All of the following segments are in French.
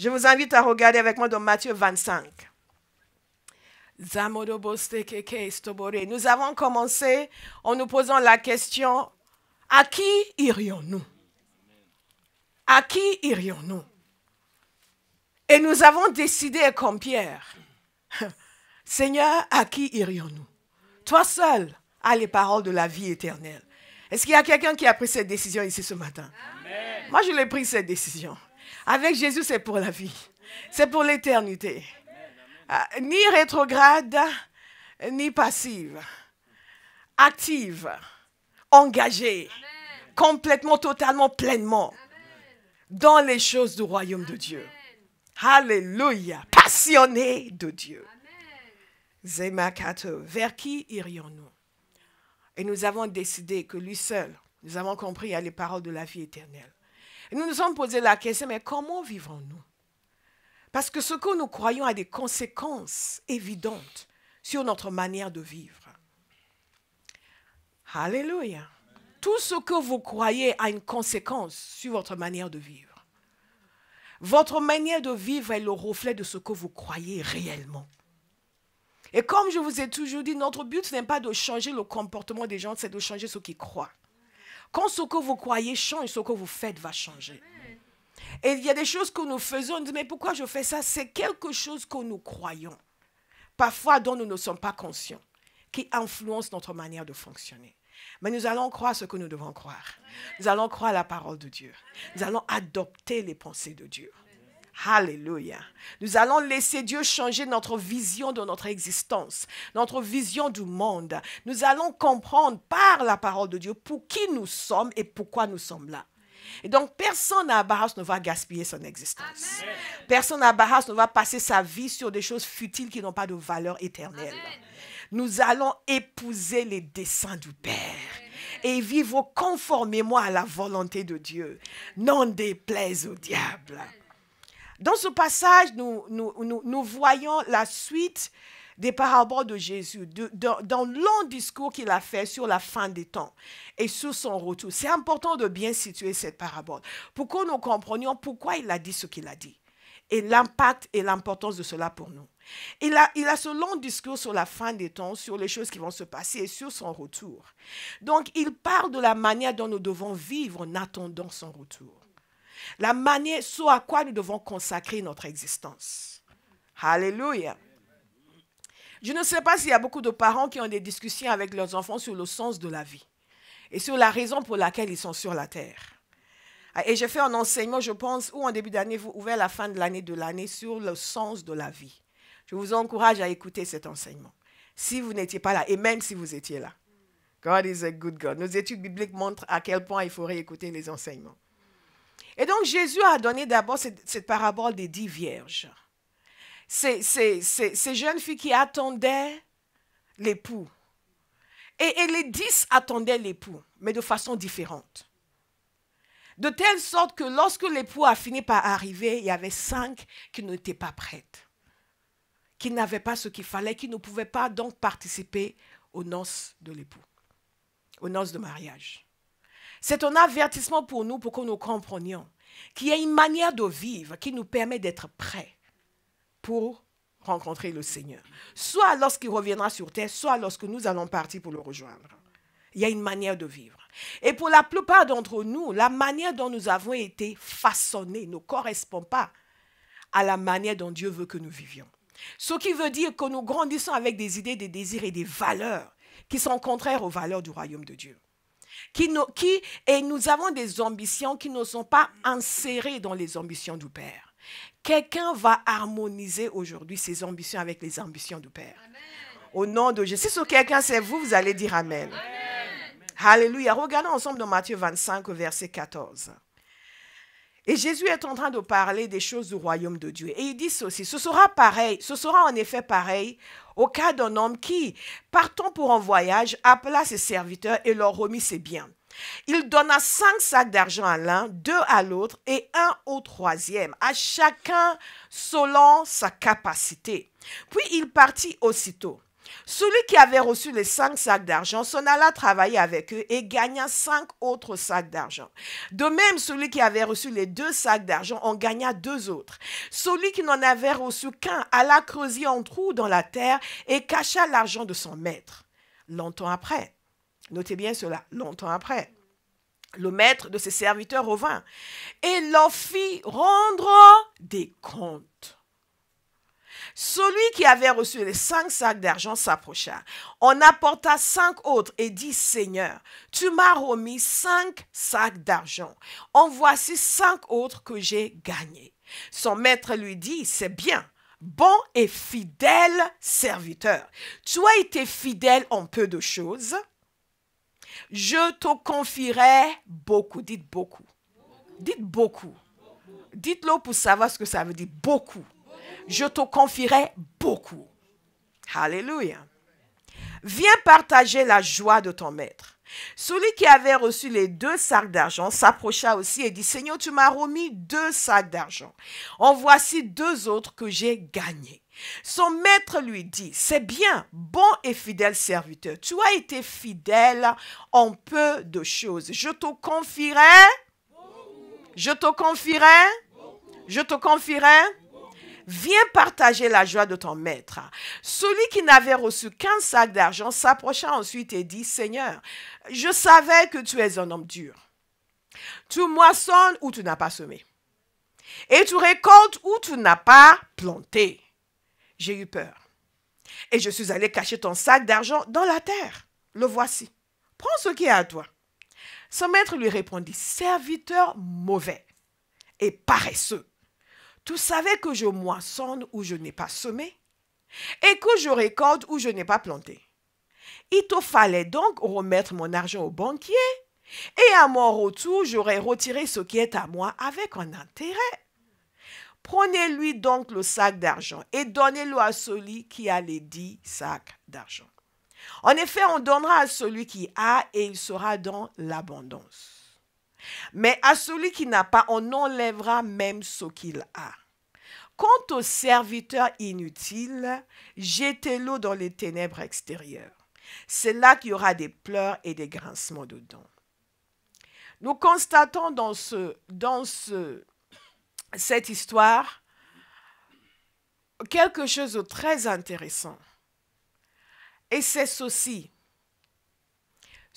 Je vous invite à regarder avec moi dans Matthieu 25. Nous avons commencé en nous posant la question, à qui irions-nous? À qui irions-nous? Et nous avons décidé comme Pierre, Seigneur, à qui irions-nous? Toi seul as les paroles de la vie éternelle. Est-ce qu'il y a quelqu'un qui a pris cette décision ici ce matin? Amen. Moi, je l'ai pris cette décision. Avec Jésus, c'est pour la vie. C'est pour l'éternité. Ni rétrograde, ni passive. Active, engagée, complètement, totalement, pleinement dans les choses du royaume de Dieu. Alléluia. Passionnée de Dieu. Zémakato. Vers qui irions-nous? Et nous avons décidé que lui seul, nous avons compris, il y a les paroles de la vie éternelle. Et nous nous sommes posé la question, mais comment vivrons-nous? Parce que ce que nous croyons a des conséquences évidentes sur notre manière de vivre. Alléluia. Tout ce que vous croyez a une conséquence sur votre manière de vivre. Votre manière de vivre est le reflet de ce que vous croyez réellement. Et comme je vous ai toujours dit, notre but n'est pas de changer le comportement des gens, c'est de changer ce qu'ils croient. Quand ce que vous croyez change, ce que vous faites va changer. Et il y a des choses que nous faisons, on dit, mais pourquoi je fais ça? C'est quelque chose que nous croyons, parfois dont nous ne sommes pas conscients, qui influence notre manière de fonctionner. Mais nous allons croire ce que nous devons croire. Nous allons croire la parole de Dieu. Nous allons adopter les pensées de Dieu. Alléluia. Nous allons laisser Dieu changer notre vision de notre existence, notre vision du monde. Nous allons comprendre par la parole de Dieu pour qui nous sommes et pourquoi nous sommes là. Et donc, personne à Abaros ne va gaspiller son existence. Amen. Personne à Abaros ne va passer sa vie sur des choses futiles qui n'ont pas de valeur éternelle. Amen. Nous allons épouser les desseins du Père et vivre conformément à la volonté de Dieu. Non déplaise au diable. Dans ce passage, nous voyons la suite des paraboles de Jésus, dans le long discours qu'il a fait sur la fin des temps et sur son retour. C'est important de bien situer cette parabole pour que nous comprenions pourquoi il a dit ce qu'il a dit et l'impact et l'importance de cela pour nous. Il a ce long discours sur la fin des temps, sur les choses qui vont se passer et sur son retour. Donc, il parle de la manière dont nous devons vivre en attendant son retour. La manière sur à quoi nous devons consacrer notre existence. Alléluia. Je ne sais pas s'il y a beaucoup de parents qui ont des discussions avec leurs enfants sur le sens de la vie et sur la raison pour laquelle ils sont sur la terre. Et j'ai fait un enseignement, je pense, ou en début d'année, ou vers la fin de l'année sur le sens de la vie. Je vous encourage à écouter cet enseignement. Si vous n'étiez pas là, et même si vous étiez là. God is a good God. Nos études bibliques montrent à quel point il faut réécouter les enseignements. Et donc, Jésus a donné d'abord cette parabole des 10 vierges. Ces jeunes filles qui attendaient l'époux. Et les 10 attendaient l'époux, mais de façon différente. De telle sorte que lorsque l'époux a fini par arriver, il y avait 5 qui n'étaient pas prêtes, qui n'avaient pas ce qu'il fallait, qui ne pouvaient pas donc participer aux noces de l'époux, aux noces de mariage. C'est un avertissement pour nous, pour que nous comprenions qu'il y a une manière de vivre qui nous permet d'être prêts pour rencontrer le Seigneur. Soit lorsqu'il reviendra sur terre, soit lorsque nous allons partir pour le rejoindre. Il y a une manière de vivre. Et pour la plupart d'entre nous, la manière dont nous avons été façonnés ne correspond pas à la manière dont Dieu veut que nous vivions. Ce qui veut dire que nous grandissons avec des idées, des désirs et des valeurs qui sont contraires aux valeurs du royaume de Dieu. Et nous avons des ambitions qui ne sont pas insérées dans les ambitions du Père. Quelqu'un va harmoniser aujourd'hui ses ambitions avec les ambitions du Père. Amen. Au nom de Jésus. Si ce quelqu'un c'est vous, vous allez dire Amen. Amen. Alléluia. Regardons ensemble dans Matthieu 25, verset 14. Et Jésus est en train de parler des choses du royaume de Dieu. Et il dit ceci, ce sera en effet pareil au cas d'un homme qui, partant pour un voyage, appela ses serviteurs et leur remit ses biens. Il donna 5 sacs d'argent à l'un, 2 à l'autre et 1 au troisième, à chacun selon sa capacité. Puis il partit aussitôt. Celui qui avait reçu les 5 sacs d'argent s'en alla travailler avec eux et gagna 5 autres sacs d'argent. De même, celui qui avait reçu les 2 sacs d'argent en gagna 2 autres. Celui qui n'en avait reçu qu'un alla creuser un trou dans la terre et cacha l'argent de son maître. Longtemps après, notez bien cela, longtemps après, le maître de ses serviteurs revint et leur fit rendre des comptes. Celui qui avait reçu les 5 sacs d'argent s'approcha, en apporta 5 autres et dit, Seigneur, tu m'as remis 5 sacs d'argent. En voici 5 autres que j'ai gagnés. Son maître lui dit, c'est bien, bon et fidèle serviteur. Tu as été fidèle en peu de choses. Je te confierai beaucoup. Dites beaucoup. Dites beaucoup. Dites-le pour savoir ce que ça veut dire. Beaucoup. Je te confierai beaucoup. Alléluia. Viens partager la joie de ton maître. Celui qui avait reçu les 2 sacs d'argent s'approcha aussi et dit, Seigneur, tu m'as remis 2 sacs d'argent. En voici 2 autres que j'ai gagnés. Son maître lui dit, c'est bien, bon et fidèle serviteur. Tu as été fidèle en peu de choses. Je te confierai. Je te confierai. Je te confierai. Viens partager la joie de ton maître. Celui qui n'avait reçu qu'un sac d'argent s'approcha ensuite et dit, Seigneur, je savais que tu es un homme dur. Tu moissonnes où tu n'as pas semé. Et tu récoltes où tu n'as pas planté. J'ai eu peur. Et je suis allé cacher ton sac d'argent dans la terre. Le voici. Prends ce qui est à toi. Son maître lui répondit, serviteur mauvais et paresseux. Tu savais que je moissonne où je n'ai pas semé et que je récolte où je n'ai pas planté. Il te fallait donc remettre mon argent au banquier et à mon retour, j'aurais retiré ce qui est à moi avec un intérêt. Prenez-lui donc le sac d'argent et donnez-le à celui qui a les 10 sacs d'argent. En effet, on donnera à celui qui a et il sera dans l'abondance. Mais à celui qui n'a pas, on enlèvera même ce qu'il a. Quant au serviteur inutile, jetez-le dans les ténèbres extérieures. C'est là qu'il y aura des pleurs et des grincements de dents. Nous constatons dans cette histoire quelque chose de très intéressant. Et c'est ceci.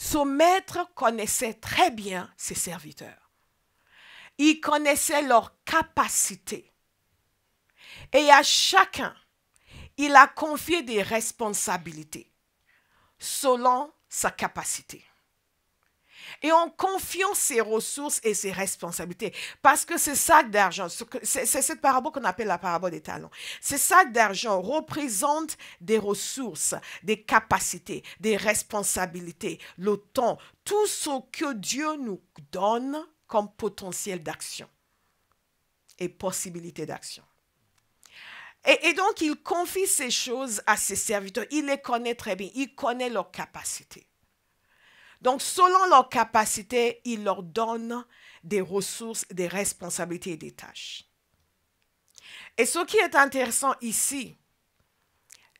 Ce maître connaissait très bien ses serviteurs. Il connaissait leurs capacités. Et à chacun, il a confié des responsabilités selon sa capacité. Et en confiant ses ressources et ses responsabilités, parce que ces sacs d'argent, c'est cette parabole qu'on appelle la parabole des talents. Ces sacs d'argent représentent des ressources, des capacités, des responsabilités, le temps, tout ce que Dieu nous donne comme potentiel d'action et possibilité d'action. Et donc, il confie ces choses à ses serviteurs. Il les connaît très bien. Il connaît leurs capacités. Donc, selon leurs capacités, il leur donne des ressources, des responsabilités et des tâches. Et ce qui est intéressant ici,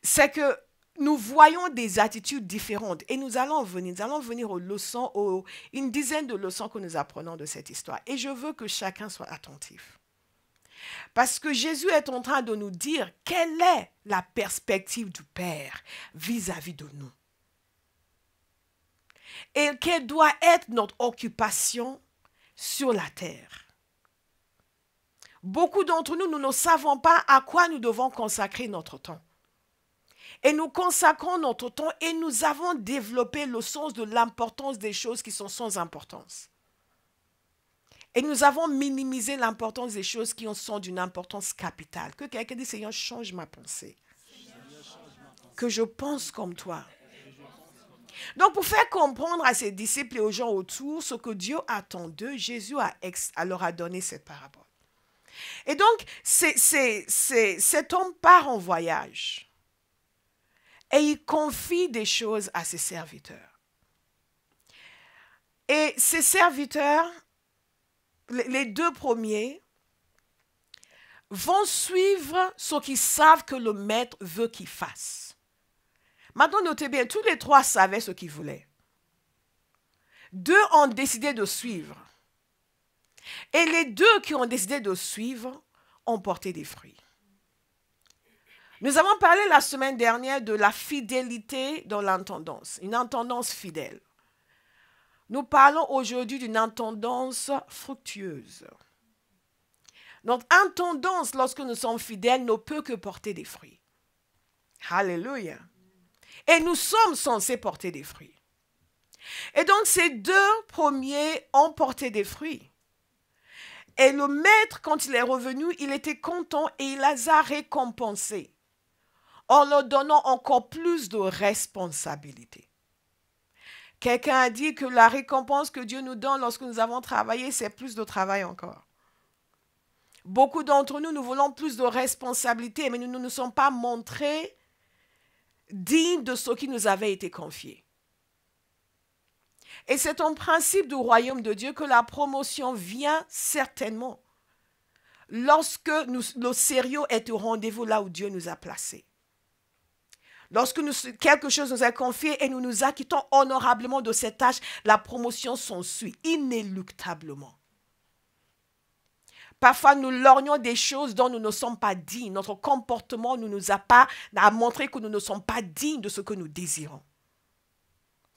c'est que nous voyons des attitudes différentes. Et nous allons venir aux leçons, une dizaine de leçons que nous apprenons de cette histoire. Et je veux que chacun soit attentif. Parce que Jésus est en train de nous dire quelle est la perspective du Père vis-à-vis de nous. Et quelle doit être notre occupation sur la terre. Beaucoup d'entre nous, nous ne savons pas à quoi nous devons consacrer notre temps. Et nous consacrons notre temps et nous avons développé le sens de l'importance des choses qui sont sans importance. Et nous avons minimisé l'importance des choses qui sont d'une importance capitale. Que quelqu'un dise, Seigneur, change ma pensée. Que je pense comme toi. Donc, pour faire comprendre à ses disciples et aux gens autour ce que Dieu attend d'eux, Jésus leur a donné cette parabole. Et donc, cet homme part en voyage et il confie des choses à ses serviteurs. Et ses serviteurs, les 2 premiers, vont suivre ce qu'ils savent que le maître veut qu'ils fassent. Maintenant, notez bien, tous les trois savaient ce qu'ils voulaient. Deux ont décidé de suivre. Et les deux qui ont décidé de suivre ont porté des fruits. Nous avons parlé la semaine dernière de la fidélité dans l'intendance, une intendance fidèle. Nous parlons aujourd'hui d'une intendance fructueuse. Notre intendance, lorsque nous sommes fidèles, ne peut que porter des fruits. Alléluia. Et nous sommes censés porter des fruits. Et donc, ces deux premiers ont porté des fruits. Et le maître, quand il est revenu, il était content et il les a récompensés en leur donnant encore plus de responsabilités. Quelqu'un a dit que la récompense que Dieu nous donne lorsque nous avons travaillé, c'est plus de travail encore. Beaucoup d'entre nous, nous voulons plus de responsabilités, mais nous ne nous sommes pas montrés dignes de ce qui nous avait été confié. Et c'est un principe du royaume de Dieu que la promotion vient certainement lorsque le sérieux est au rendez-vous là où Dieu nous a placés. Lorsque quelque chose nous est confié et nous nous acquittons honorablement de cette tâche, la promotion s'ensuit inéluctablement. Parfois, nous lorgnons des choses dont nous ne sommes pas dignes. Notre comportement ne nous a pas montré que nous ne sommes pas dignes de ce que nous désirons.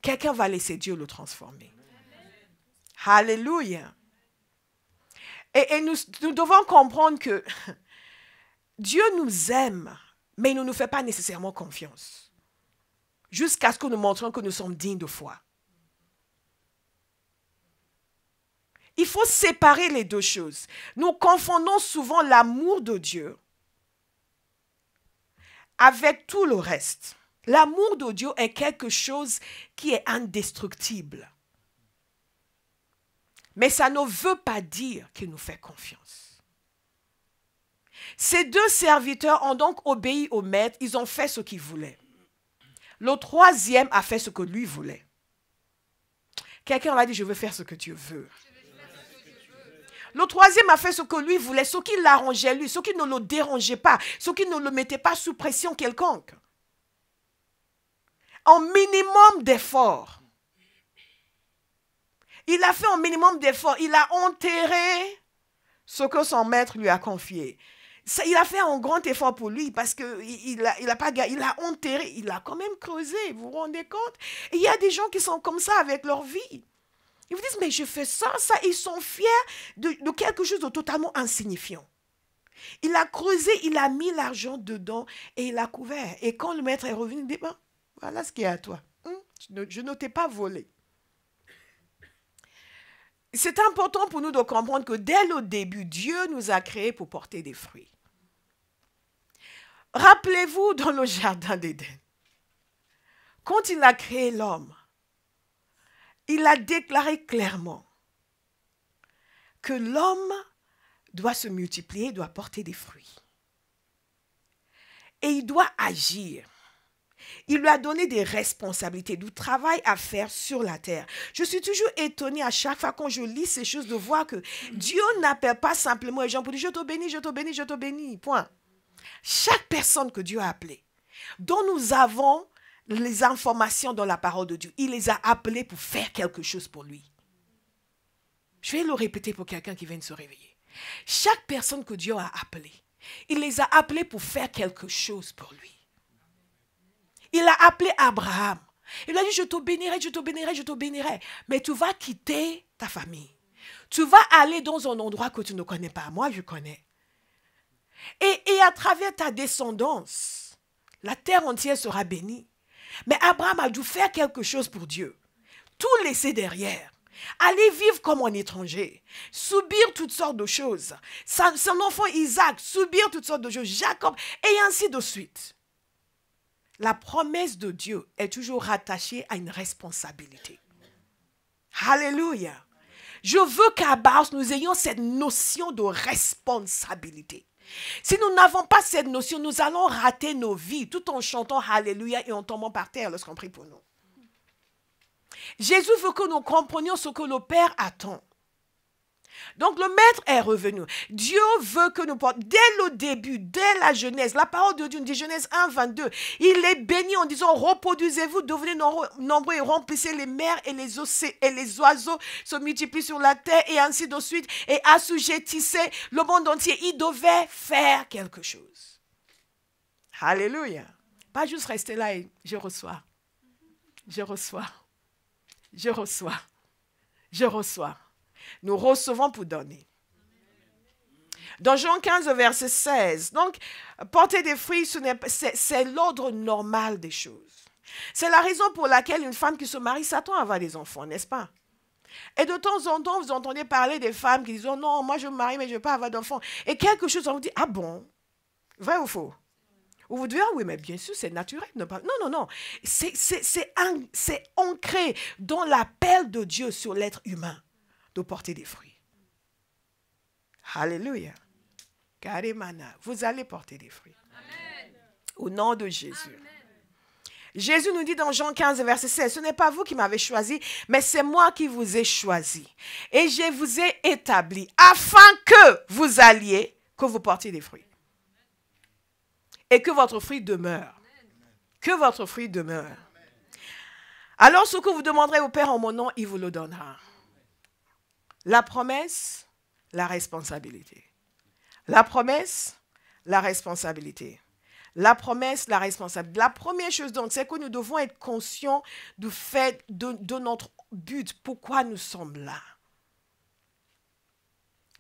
Quelqu'un va laisser Dieu le transformer. Alléluia. Et nous devons comprendre que Dieu nous aime, mais il ne nous fait pas nécessairement confiance. Jusqu'à ce que nous montrions que nous sommes dignes de foi. Il faut séparer les deux choses. Nous confondons souvent l'amour de Dieu avec tout le reste. L'amour de Dieu est quelque chose qui est indestructible. Mais ça ne veut pas dire qu'il nous fait confiance. Ces deux serviteurs ont donc obéi au maître, ils ont fait ce qu'ils voulaient. Le troisième a fait ce que lui voulait. Quelqu'un va dire, je veux faire ce que Dieu veut. Le troisième a fait ce que lui voulait, ce qui l'arrangeait lui, ce qui ne le dérangeait pas, ce qui ne le mettait pas sous pression quelconque. Un minimum d'effort. Il a fait un minimum d'effort. Il a enterré ce que son maître lui a confié. Il a fait un grand effort pour lui parce qu'il a enterré, il a quand même creusé, vous vous rendez compte? Et il y a des gens qui sont comme ça avec leur vie. Ils vous disent, mais je fais ça, ils sont fiers de quelque chose de totalement insignifiant. Il a creusé, il a mis l'argent dedans et il a couvert. Et quand le maître est revenu, il dit, ben, voilà ce qui est à toi. Je ne t'ai pas volé. C'est important pour nous de comprendre que dès le début, Dieu nous a créés pour porter des fruits. Rappelez-vous dans le jardin d'Éden, quand il a créé l'homme, il a déclaré clairement que l'homme doit se multiplier, doit porter des fruits. Et il doit agir. Il lui a donné des responsabilités, du travail à faire sur la terre. Je suis toujours étonnée à chaque fois quand je lis ces choses de voir que Dieu n'appelle pas simplement les gens pour dire « je te bénis, je te bénis, je te bénis », point. Chaque personne que Dieu a appelée, dont nous avons les informations dans la parole de Dieu, il les a appelés pour faire quelque chose pour lui. Je vais le répéter pour quelqu'un qui vient de se réveiller. Chaque personne que Dieu a appelée, il les a appelés pour faire quelque chose pour lui. Il a appelé Abraham. Il a dit, je te bénirai, je te bénirai, je te bénirai. Mais tu vas quitter ta famille. Tu vas aller dans un endroit que tu ne connais pas. Moi, je connais. Et à travers ta descendance, la terre entière sera bénie. Mais Abraham a dû faire quelque chose pour Dieu. Tout laisser derrière. Aller vivre comme un étranger. Subir toutes sortes de choses. Son enfant Isaac, subir toutes sortes de choses. Jacob, et ainsi de suite. La promesse de Dieu est toujours rattachée à une responsabilité. Alléluia. Je veux qu'à base, nous ayons cette notion de responsabilité. Si nous n'avons pas cette notion, nous allons rater nos vies tout en chantant Alléluia et en tombant par terre lorsqu'on prie pour nous. Jésus veut que nous comprenions ce que le Père attend. Donc le maître est revenu. Dieu veut que nous portions, dès le début, dès la Genèse, la parole de Dieu nous dit, Genèse 1, 22, il est béni en disant, reproduisez-vous, devenez nombreux et remplissez les mers et les oiseaux se multiplient sur la terre et ainsi de suite, et assujettissez le monde entier. Il devait faire quelque chose. Alléluia. Pas juste rester là et je reçois. Je reçois. Je reçois. Je reçois. Nous recevons pour donner. Dans Jean 15, verset 16, donc, porter des fruits, c'est l'ordre normal des choses. C'est la raison pour laquelle une femme qui se marie s'attend à avoir des enfants, n'est-ce pas? Et de temps en temps, vous entendez parler des femmes qui disent, oh non, moi je me marie, mais je ne veux pas avoir d'enfants. Et quelque chose, on vous dit, ah bon? Vrai ou faux? Ou vous dites, ah oui, mais bien sûr, c'est naturel. Non, non. C'est ancré dans l'appel de Dieu sur l'être humain de porter des fruits. Alléluia. Karimana, vous allez porter des fruits. Amen. Au nom de Jésus. Amen. Jésus nous dit dans Jean 15, verset 16, ce n'est pas vous qui m'avez choisi, mais c'est moi qui vous ai choisi. Et je vous ai établi afin que vous alliez, que vous portiez des fruits. Et que votre fruit demeure. Que votre fruit demeure. Alors ce que vous demanderez au Père en mon nom, il vous le donnera. La promesse, la responsabilité. La promesse, la responsabilité. La promesse, la responsabilité. La première chose donc, c'est que nous devons être conscients du fait de notre but. Pourquoi nous sommes là?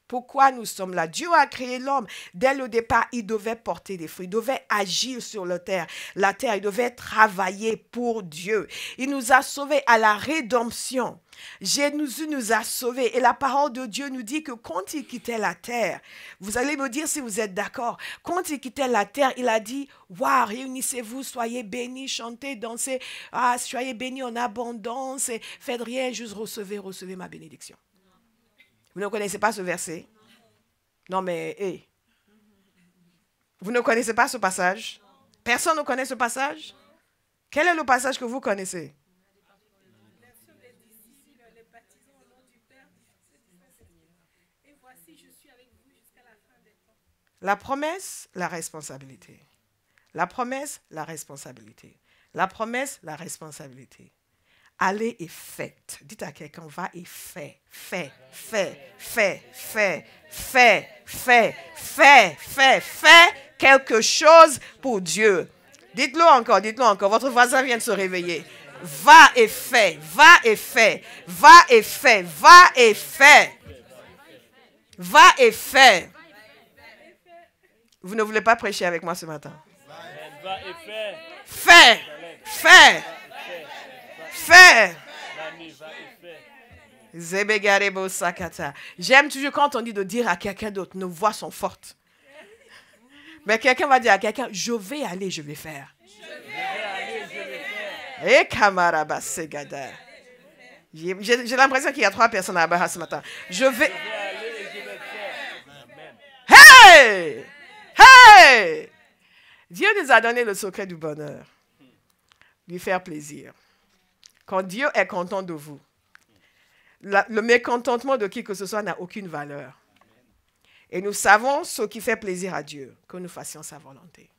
Pourquoi nous sommes là? Dieu a créé l'homme. Dès le départ, il devait porter des fruits. Il devait agir sur la terre. Il devait travailler pour Dieu. Il nous a sauvés à la rédemption. Jésus nous a sauvés. Et la parole de Dieu nous dit que quand il quittait la terre, vous allez me dire si vous êtes d'accord, quand il quittait la terre, il a dit, waouh, réunissez-vous, soyez bénis, chantez, dansez, soyez bénis en abondance, et faites rien, juste recevez ma bénédiction. Vous ne connaissez pas ce verset? Non, mais, hey. Vous ne connaissez pas ce passage? Personne ne connaît ce passage? Quel est le passage que vous connaissez? La promesse, la responsabilité. La promesse, la responsabilité. La promesse, la responsabilité. Allez et faites. Dites à quelqu'un, va et fais. Fais quelque chose pour Dieu. Dites-le encore. Votre voisin vient de se réveiller. Va et fais. Vous ne voulez pas prêcher avec moi ce matin? Va et fais. Fais. J'aime toujours quand on dit de dire à quelqu'un d'autre, nos voix sont fortes. Mais quelqu'un va dire à quelqu'un, je vais aller, je vais faire. Et Kamaraba Segada. J'ai l'impression qu'il y a 3 personnes à Baha ce matin. Je vais. Hey! Dieu nous a donné le secret du bonheur. Lui faire plaisir. Quand Dieu est content de vous, le mécontentement de qui que ce soit n'a aucune valeur. Et nous savons ce qui fait plaisir à Dieu, que nous fassions sa volonté.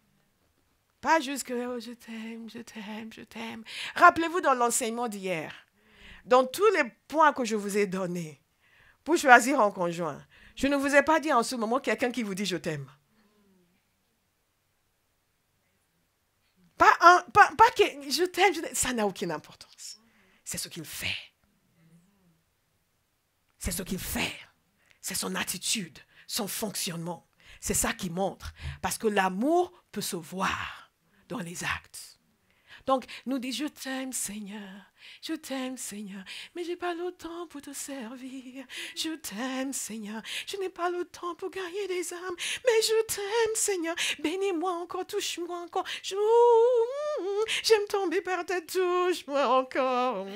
Pas juste que oh, je t'aime. Rappelez-vous dans l'enseignement d'hier, dans tous les points que je vous ai donnés, pour choisir un conjoint, je ne vous ai pas dit en ce moment quelqu'un qui vous dit je t'aime. Pas que je t'aime, ça n'a aucune importance. C'est ce qu'il fait. C'est ce qu'il fait. C'est son attitude, son fonctionnement. C'est ça qui montre. Parce que l'amour peut se voir dans les actes. Donc, nous disons, je t'aime Seigneur, mais je n'ai pas le temps pour te servir. Je t'aime Seigneur, je n'ai pas le temps pour gagner des âmes, mais je t'aime Seigneur, bénis-moi encore, touche-moi encore. J'aime tomber par ta touche-moi encore.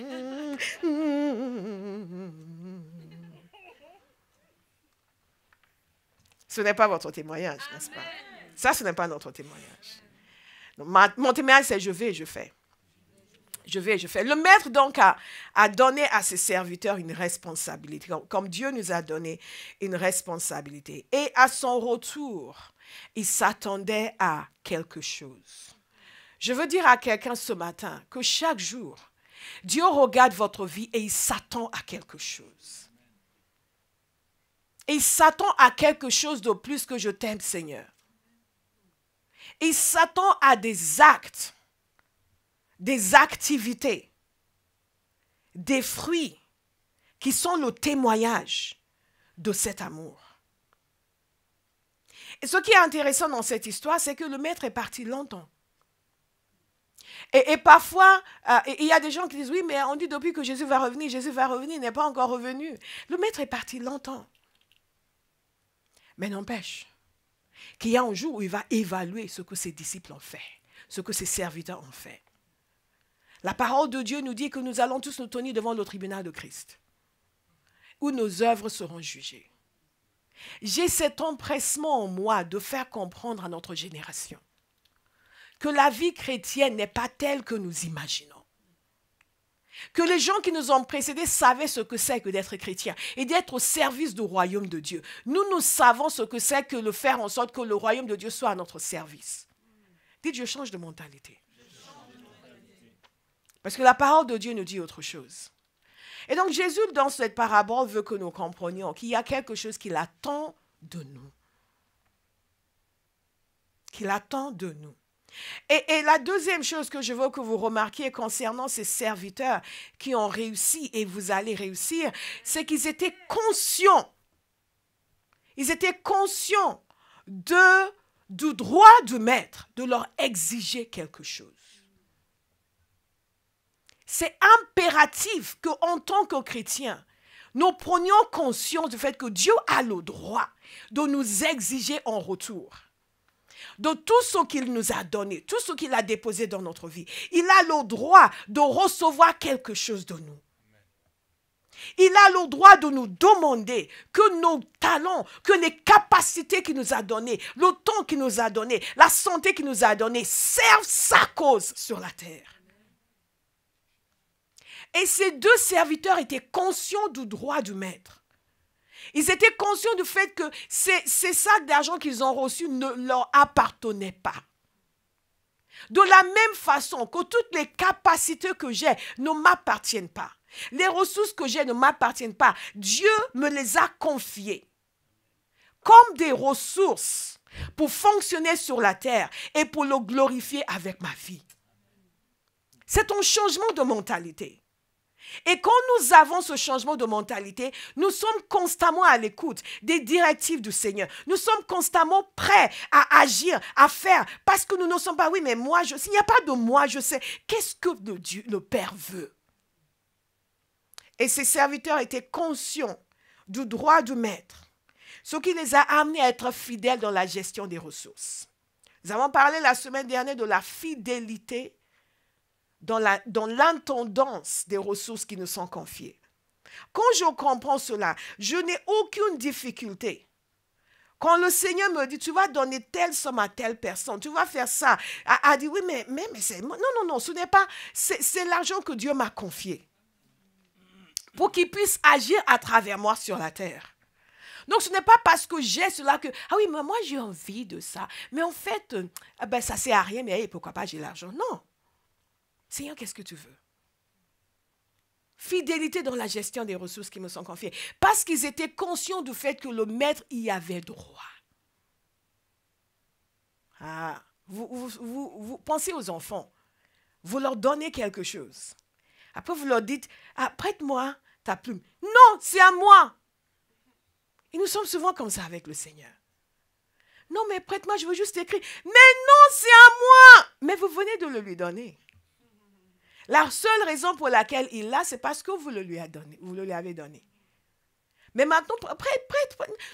Ce n'est pas votre témoignage, n'est-ce pas? Ça, ce n'est pas notre témoignage. Donc, mon témoignage, c'est je vais et je fais. Je fais. Le maître donc a donné à ses serviteurs une responsabilité, comme Dieu nous a donné une responsabilité. Et à son retour, il s'attendait à quelque chose. Je veux dire à quelqu'un ce matin que chaque jour, Dieu regarde votre vie et il s'attend à quelque chose. Il s'attend à quelque chose de plus que je t'aime, Seigneur. Il s'attend à des actes, des activités, des fruits qui sont le témoignage de cet amour. Et ce qui est intéressant dans cette histoire, c'est que le maître est parti longtemps. Et parfois, il y a des gens qui disent, oui, mais on dit depuis que Jésus va revenir, il n'est pas encore revenu. Le maître est parti longtemps. Mais n'empêche qu'il y a un jour où il va évaluer ce que ses disciples ont fait, ce que ses serviteurs ont fait. La parole de Dieu nous dit que nous allons tous nous tenir devant le tribunal de Christ, où nos œuvres seront jugées. J'ai cet empressement en moi de faire comprendre à notre génération que la vie chrétienne n'est pas telle que nous imaginons. Que les gens qui nous ont précédés savaient ce que c'est que d'être chrétien et d'être au service du royaume de Dieu. Nous savons ce que c'est que de faire en sorte que le royaume de Dieu soit à notre service. Dites, je change de mentalité. Parce que la parole de Dieu nous dit autre chose. Et donc Jésus, dans cette parabole, veut que nous comprenions qu'il y a quelque chose qu'il attend de nous. Qu'il attend de nous. Et la deuxième chose que je veux que vous remarquiez concernant ces serviteurs qui ont réussi et vous allez réussir, c'est qu'ils étaient conscients. Ils étaient conscients du droit du maître de leur exiger quelque chose. C'est impératif qu'en tant que chrétiens, nous prenions conscience du fait que Dieu a le droit de nous exiger en retour de tout ce qu'il nous a donné, tout ce qu'il a déposé dans notre vie. Il a le droit de recevoir quelque chose de nous. Il a le droit de nous demander que nos talents, que les capacités qu'il nous a données, le temps qu'il nous a donné, la santé qu'il nous a donnée, servent sa cause sur la terre. Et ces deux serviteurs étaient conscients du droit du maître. Ils étaient conscients du fait que ces sacs d'argent qu'ils ont reçus ne leur appartenaient pas. De la même façon que toutes les capacités que j'ai ne m'appartiennent pas. Les ressources que j'ai ne m'appartiennent pas. Dieu me les a confiées comme des ressources pour fonctionner sur la terre et pour le glorifier avec ma vie. C'est un changement de mentalité. Et quand nous avons ce changement de mentalité, nous sommes constamment à l'écoute des directives du Seigneur. Nous sommes constamment prêts à agir, à faire, parce que nous ne sommes pas, oui, mais moi, s'il n'y a pas de moi, je sais. Qu'est-ce que le Père veut? Et ces serviteurs étaient conscients du droit du maître, ce qui les a amenés à être fidèles dans la gestion des ressources. Nous avons parlé la semaine dernière de la fidélité dans l'intendance des ressources qui nous sont confiées. Quand je comprends cela, je n'ai aucune difficulté. Quand le Seigneur me dit, tu vas donner telle somme à telle personne, tu vas faire ça, à dire, oui, mais c'est... Non, ce n'est pas... C'est l'argent que Dieu m'a confié pour qu'il puisse agir à travers moi sur la terre. Donc, ce n'est pas parce que j'ai cela que, ah oui, mais moi, j'ai envie de ça. Mais en fait, ça ne sert à rien, mais pourquoi pas, j'ai l'argent. Non. Seigneur, qu'est-ce que tu veux? Fidélité dans la gestion des ressources qui me sont confiées. Parce qu'ils étaient conscients du fait que le maître y avait droit. Ah, vous pensez aux enfants. Vous leur donnez quelque chose. Après, vous leur dites, ah, prête-moi ta plume. Non, c'est à moi. Et nous sommes souvent comme ça avec le Seigneur. Non, mais prête-moi, je veux juste écrire. Mais non, c'est à moi. Mais vous venez de le lui donner. La seule raison pour laquelle il l'a, c'est parce que vous le lui avez donné. Mais maintenant, prête.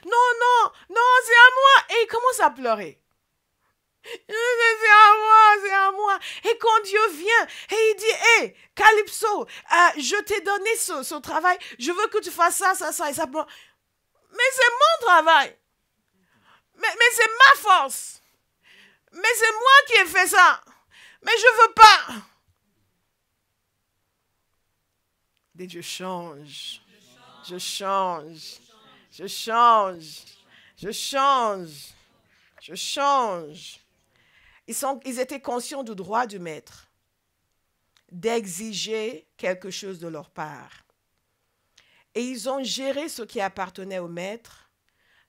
Non, c'est à moi. Et il commence à pleurer. C'est à moi. Et quand Dieu vient, et il dit, hé, Calypso, je t'ai donné ce travail, je veux que tu fasses ça, et ça. Mais c'est mon travail. Mais c'est ma force. Mais c'est moi qui ai fait ça. Mais je ne veux pas. Dites, je change. Je change. Je change. Je change. Je change. Ils étaient conscients du droit du maître d'exiger quelque chose de leur part. Et ils ont géré ce qui appartenait au maître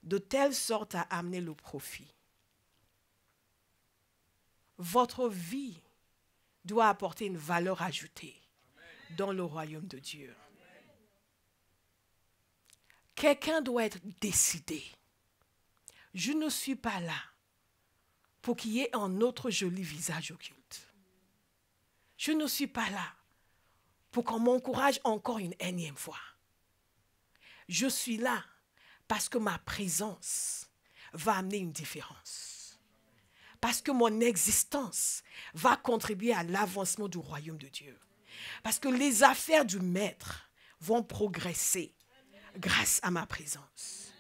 de telle sorte à amener le profit. Votre vie doit apporter une valeur ajoutée dans le royaume de Dieu. Quelqu'un doit être décidé. Je ne suis pas là pour qu'il y ait un autre joli visage occulte. Je ne suis pas là pour qu'on m'encourage encore une énième fois. Je suis là parce que ma présence va amener une différence. Parce que mon existence va contribuer à l'avancement du royaume de Dieu. Parce que les affaires du maître vont progresser grâce à ma présence.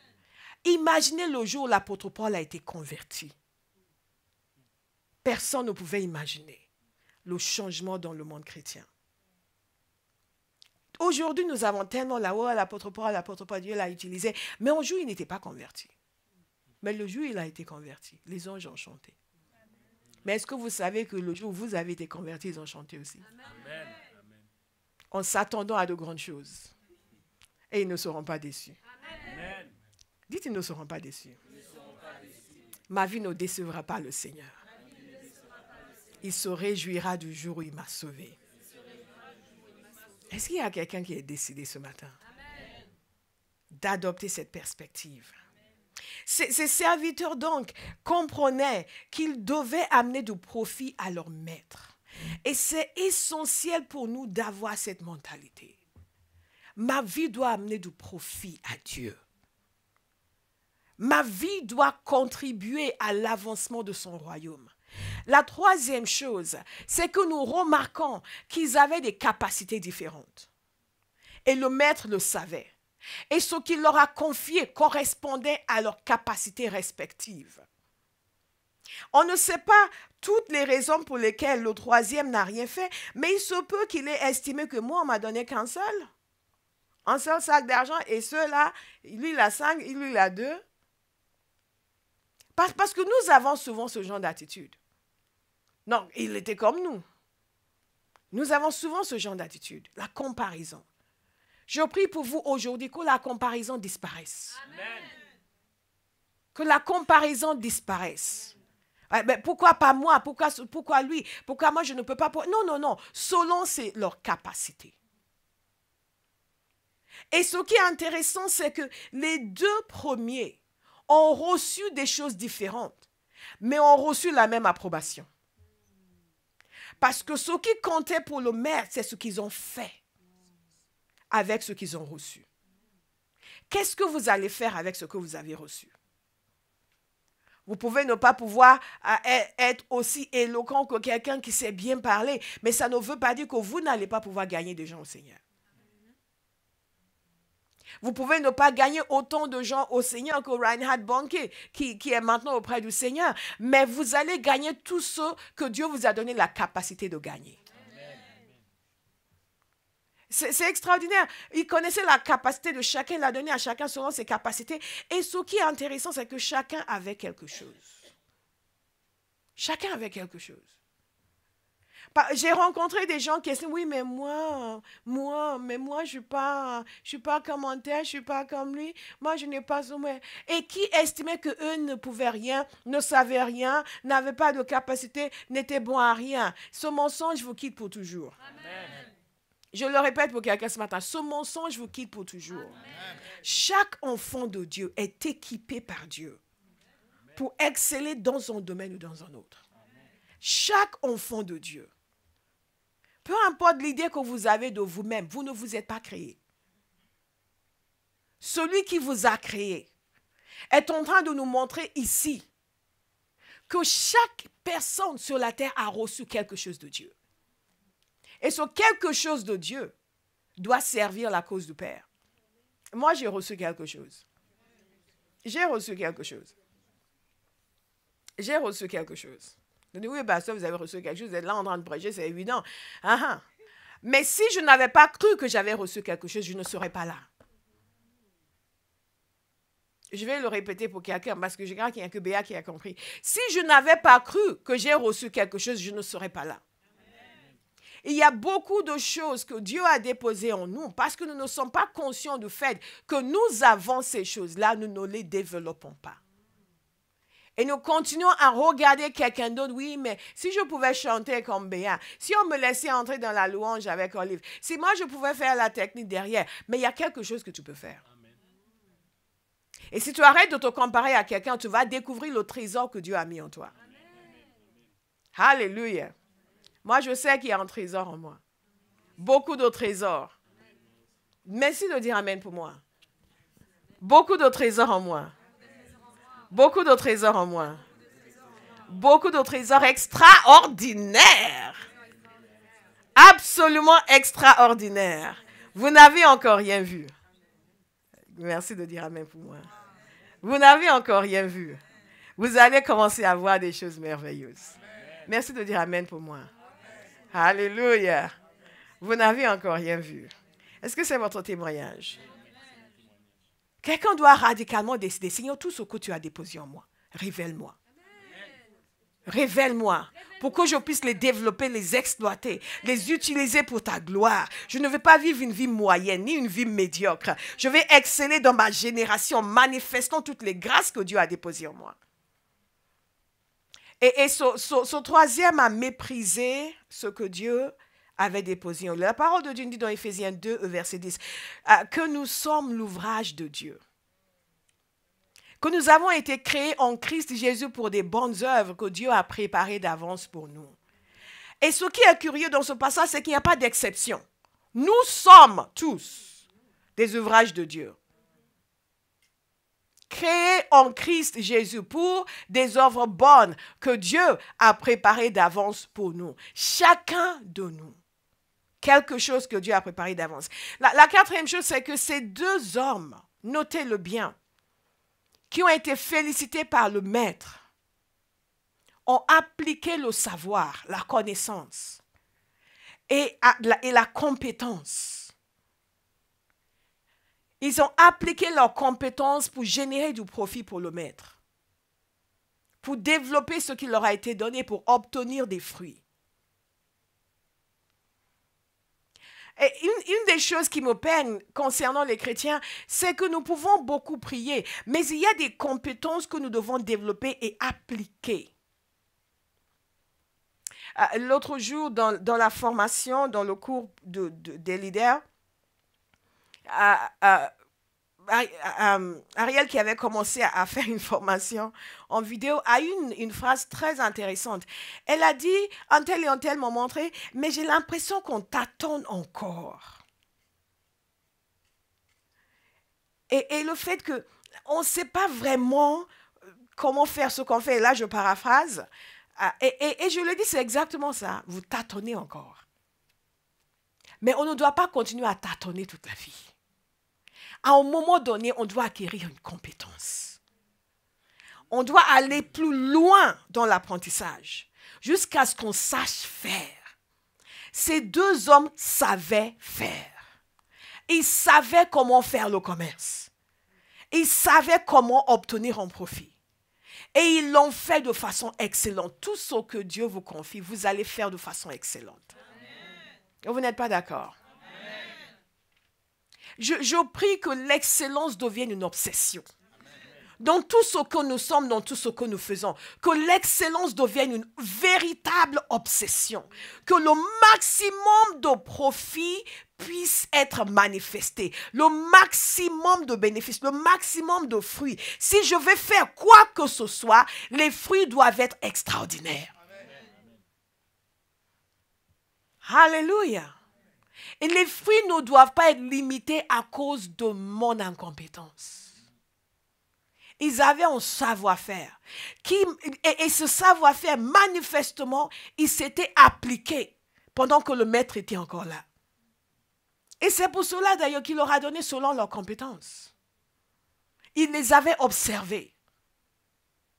Imaginez le jour où l'apôtre Paul a été converti. Personne ne pouvait imaginer le changement dans le monde chrétien. Aujourd'hui, nous avons tellement l'apôtre Paul, Dieu l'a utilisé. Mais un jour, il n'était pas converti. Mais le jour où il a été converti, les anges ont chanté. Mais est-ce que vous savez que le jour où vous avez été converti, ils ont chanté aussi? Amen. En s'attendant à de grandes choses. Et ils ne seront pas déçus. Amen. Dites, ils ne seront pas déçus. Ma vie ne décevra pas le Seigneur. Il se réjouira du jour où il m'a sauvé. Est-ce qu'il y a quelqu'un qui est décidé ce matin d'adopter cette perspective? Ces serviteurs donc comprenaient qu'ils devaient amener du profit à leur maître. Et c'est essentiel pour nous d'avoir cette mentalité. Ma vie doit amener du profit à Dieu. Ma vie doit contribuer à l'avancement de son royaume. La troisième chose, c'est que nous remarquons qu'ils avaient des capacités différentes. Et le maître le savait. Et ce qu'il leur a confié correspondait à leurs capacités respectives. On ne sait pas toutes les raisons pour lesquelles le troisième n'a rien fait, mais il se peut qu'il ait estimé que moi, on m'a donné qu'un seul. Un seul sac d'argent et ceux-là, lui il a 5, lui il a 2. Parce que nous avons souvent ce genre d'attitude. Non, il était comme nous. Nous avons souvent ce genre d'attitude, la comparaison. Je prie pour vous aujourd'hui que la comparaison disparaisse. Amen. Que la comparaison disparaisse. Mais pourquoi pas moi? Pourquoi lui? Pourquoi moi je ne peux pas? Non. Selon leur capacité. Et ce qui est intéressant, c'est que les deux premiers ont reçu des choses différentes, mais ont reçu la même approbation. Parce que ce qui comptait pour le maître, c'est ce qu'ils ont fait avec ce qu'ils ont reçu. Qu'est-ce que vous allez faire avec ce que vous avez reçu? Vous pouvez ne pas pouvoir être aussi éloquent que quelqu'un qui sait bien parler, mais ça ne veut pas dire que vous n'allez pas pouvoir gagner des gens au Seigneur. Vous pouvez ne pas gagner autant de gens au Seigneur que Reinhard Bonnke, qui est maintenant auprès du Seigneur, mais vous allez gagner tous ceux que Dieu vous a donné la capacité de gagner. C'est extraordinaire. Il connaissait la capacité de chacun, il l'a donné à chacun selon ses capacités. Et ce qui est intéressant, c'est que chacun avait quelque chose. Chacun avait quelque chose. J'ai rencontré des gens qui disent, oui, mais moi, je suis pas comme un tel, je suis pas comme lui, moi, je n'ai pas sommet. Et qui estimait qu'eux ne pouvaient rien, ne savaient rien, n'avaient pas de capacité, n'étaient bons à rien. Ce mensonge vous quitte pour toujours. Amen. Je le répète pour quelqu'un ce matin, ce mensonge vous quitte pour toujours. Amen. Chaque enfant de Dieu est équipé par Dieu pour exceller dans un domaine ou dans un autre. Chaque enfant de Dieu. Peu importe l'idée que vous avez de vous-même, vous ne vous êtes pas créé. Celui qui vous a créé est en train de nous montrer ici que chaque personne sur la terre a reçu quelque chose de Dieu. Et ce quelque chose de Dieu doit servir la cause du Père. Moi, j'ai reçu quelque chose. J'ai reçu quelque chose. J'ai reçu quelque chose. Je dis, oui, pasteur, vous avez reçu quelque chose, vous êtes là en train de prêcher, c'est évident. Mais si je n'avais pas cru que j'avais reçu quelque chose, je ne serais pas là. Je vais le répéter pour quelqu'un, parce que je crois qu'il n'y a que Béa qui a compris. Si je n'avais pas cru que j'ai reçu quelque chose, je ne serais pas là. Il y a beaucoup de choses que Dieu a déposées en nous, parce que nous ne sommes pas conscients du fait que nous avons ces choses-là, nous ne les développons pas. Et nous continuons à regarder quelqu'un d'autre. Oui, mais si je pouvais chanter comme Béa, si on me laissait entrer dans la louange avec Olive, si moi je pouvais faire la technique derrière, mais il y a quelque chose que tu peux faire. Et si tu arrêtes de te comparer à quelqu'un, tu vas découvrir le trésor que Dieu a mis en toi. Amen. Alléluia. Moi, je sais qu'il y a un trésor en moi. Beaucoup de trésors. Merci de dire Amen pour moi. Beaucoup de trésors en moi. Beaucoup de trésors en moi. Beaucoup de trésors extraordinaires. Absolument extraordinaires. Vous n'avez encore rien vu. Merci de dire Amen pour moi. Vous n'avez encore rien vu. Vous allez commencer à voir des choses merveilleuses. Merci de dire Amen pour moi. Alléluia. Vous n'avez encore rien vu. Est-ce que c'est votre témoignage? Quelqu'un doit radicalement décider, Seigneur, tout ce que tu as déposé en moi, révèle-moi. Révèle-moi pour que je puisse les développer, les exploiter, les utiliser pour ta gloire. Je ne veux pas vivre une vie moyenne, ni une vie médiocre. Je vais exceller dans ma génération, manifestant toutes les grâces que Dieu a déposées en moi. Et ce troisième a méprisé ce que Dieu avait déposé en lui. La parole de Dieu dit dans Éphésiens 2, verset 10, que nous sommes l'ouvrage de Dieu. Que nous avons été créés en Christ Jésus pour des bonnes œuvres que Dieu a préparées d'avance pour nous. Et ce qui est curieux dans ce passage, c'est qu'il n'y a pas d'exception. Nous sommes tous des ouvrages de Dieu. Créés en Christ Jésus pour des œuvres bonnes que Dieu a préparées d'avance pour nous. Chacun de nous. Quelque chose que Dieu a préparé d'avance. La quatrième chose, c'est que ces deux hommes, notez-le bien, qui ont été félicités par le Maître, ont appliqué le savoir, la connaissance et la compétence. Ils ont appliqué leurs compétences pour générer du profit pour le Maître, pour développer ce qui leur a été donné, pour obtenir des fruits. Et une des choses qui me peine concernant les chrétiens, c'est que nous pouvons beaucoup prier, mais il y a des compétences que nous devons développer et appliquer. L'autre jour, dans la formation, dans le cours des leaders, Ariel, qui avait commencé à faire une formation en vidéo, a eu une phrase très intéressante. Elle a dit, un tel et un tel m'ont montré, mais j'ai l'impression qu'on tâtonne encore. Et le fait qu'on ne sait pas vraiment comment faire ce qu'on fait, et là je paraphrase, et je le dis, c'est exactement ça, vous tâtonnez encore. Mais on ne doit pas continuer à tâtonner toute la vie. À un moment donné, on doit acquérir une compétence. On doit aller plus loin dans l'apprentissage, jusqu'à ce qu'on sache faire. Ces deux hommes savaient faire. Ils savaient comment faire le commerce. Ils savaient comment obtenir un profit. Et ils l'ont fait de façon excellente. Tout ce que Dieu vous confie, vous allez faire de façon excellente. Amen. Vous n'êtes pas d'accord? Je prie que l'excellence devienne une obsession. Dans tout ce que nous sommes, dans tout ce que nous faisons, que l'excellence devienne une véritable obsession. Que le maximum de profit puisse être manifesté. Le maximum de bénéfices, le maximum de fruits. Si je vais faire quoi que ce soit, les fruits doivent être extraordinaires. Alléluia. Et les fruits ne doivent pas être limités à cause de mon incompétence. Ils avaient un savoir-faire. Et ce savoir-faire, manifestement, il s'était appliqué pendant que le Maître était encore là. Et c'est pour cela d'ailleurs qu'il leur a donné selon leurs compétences. Il les avait observés.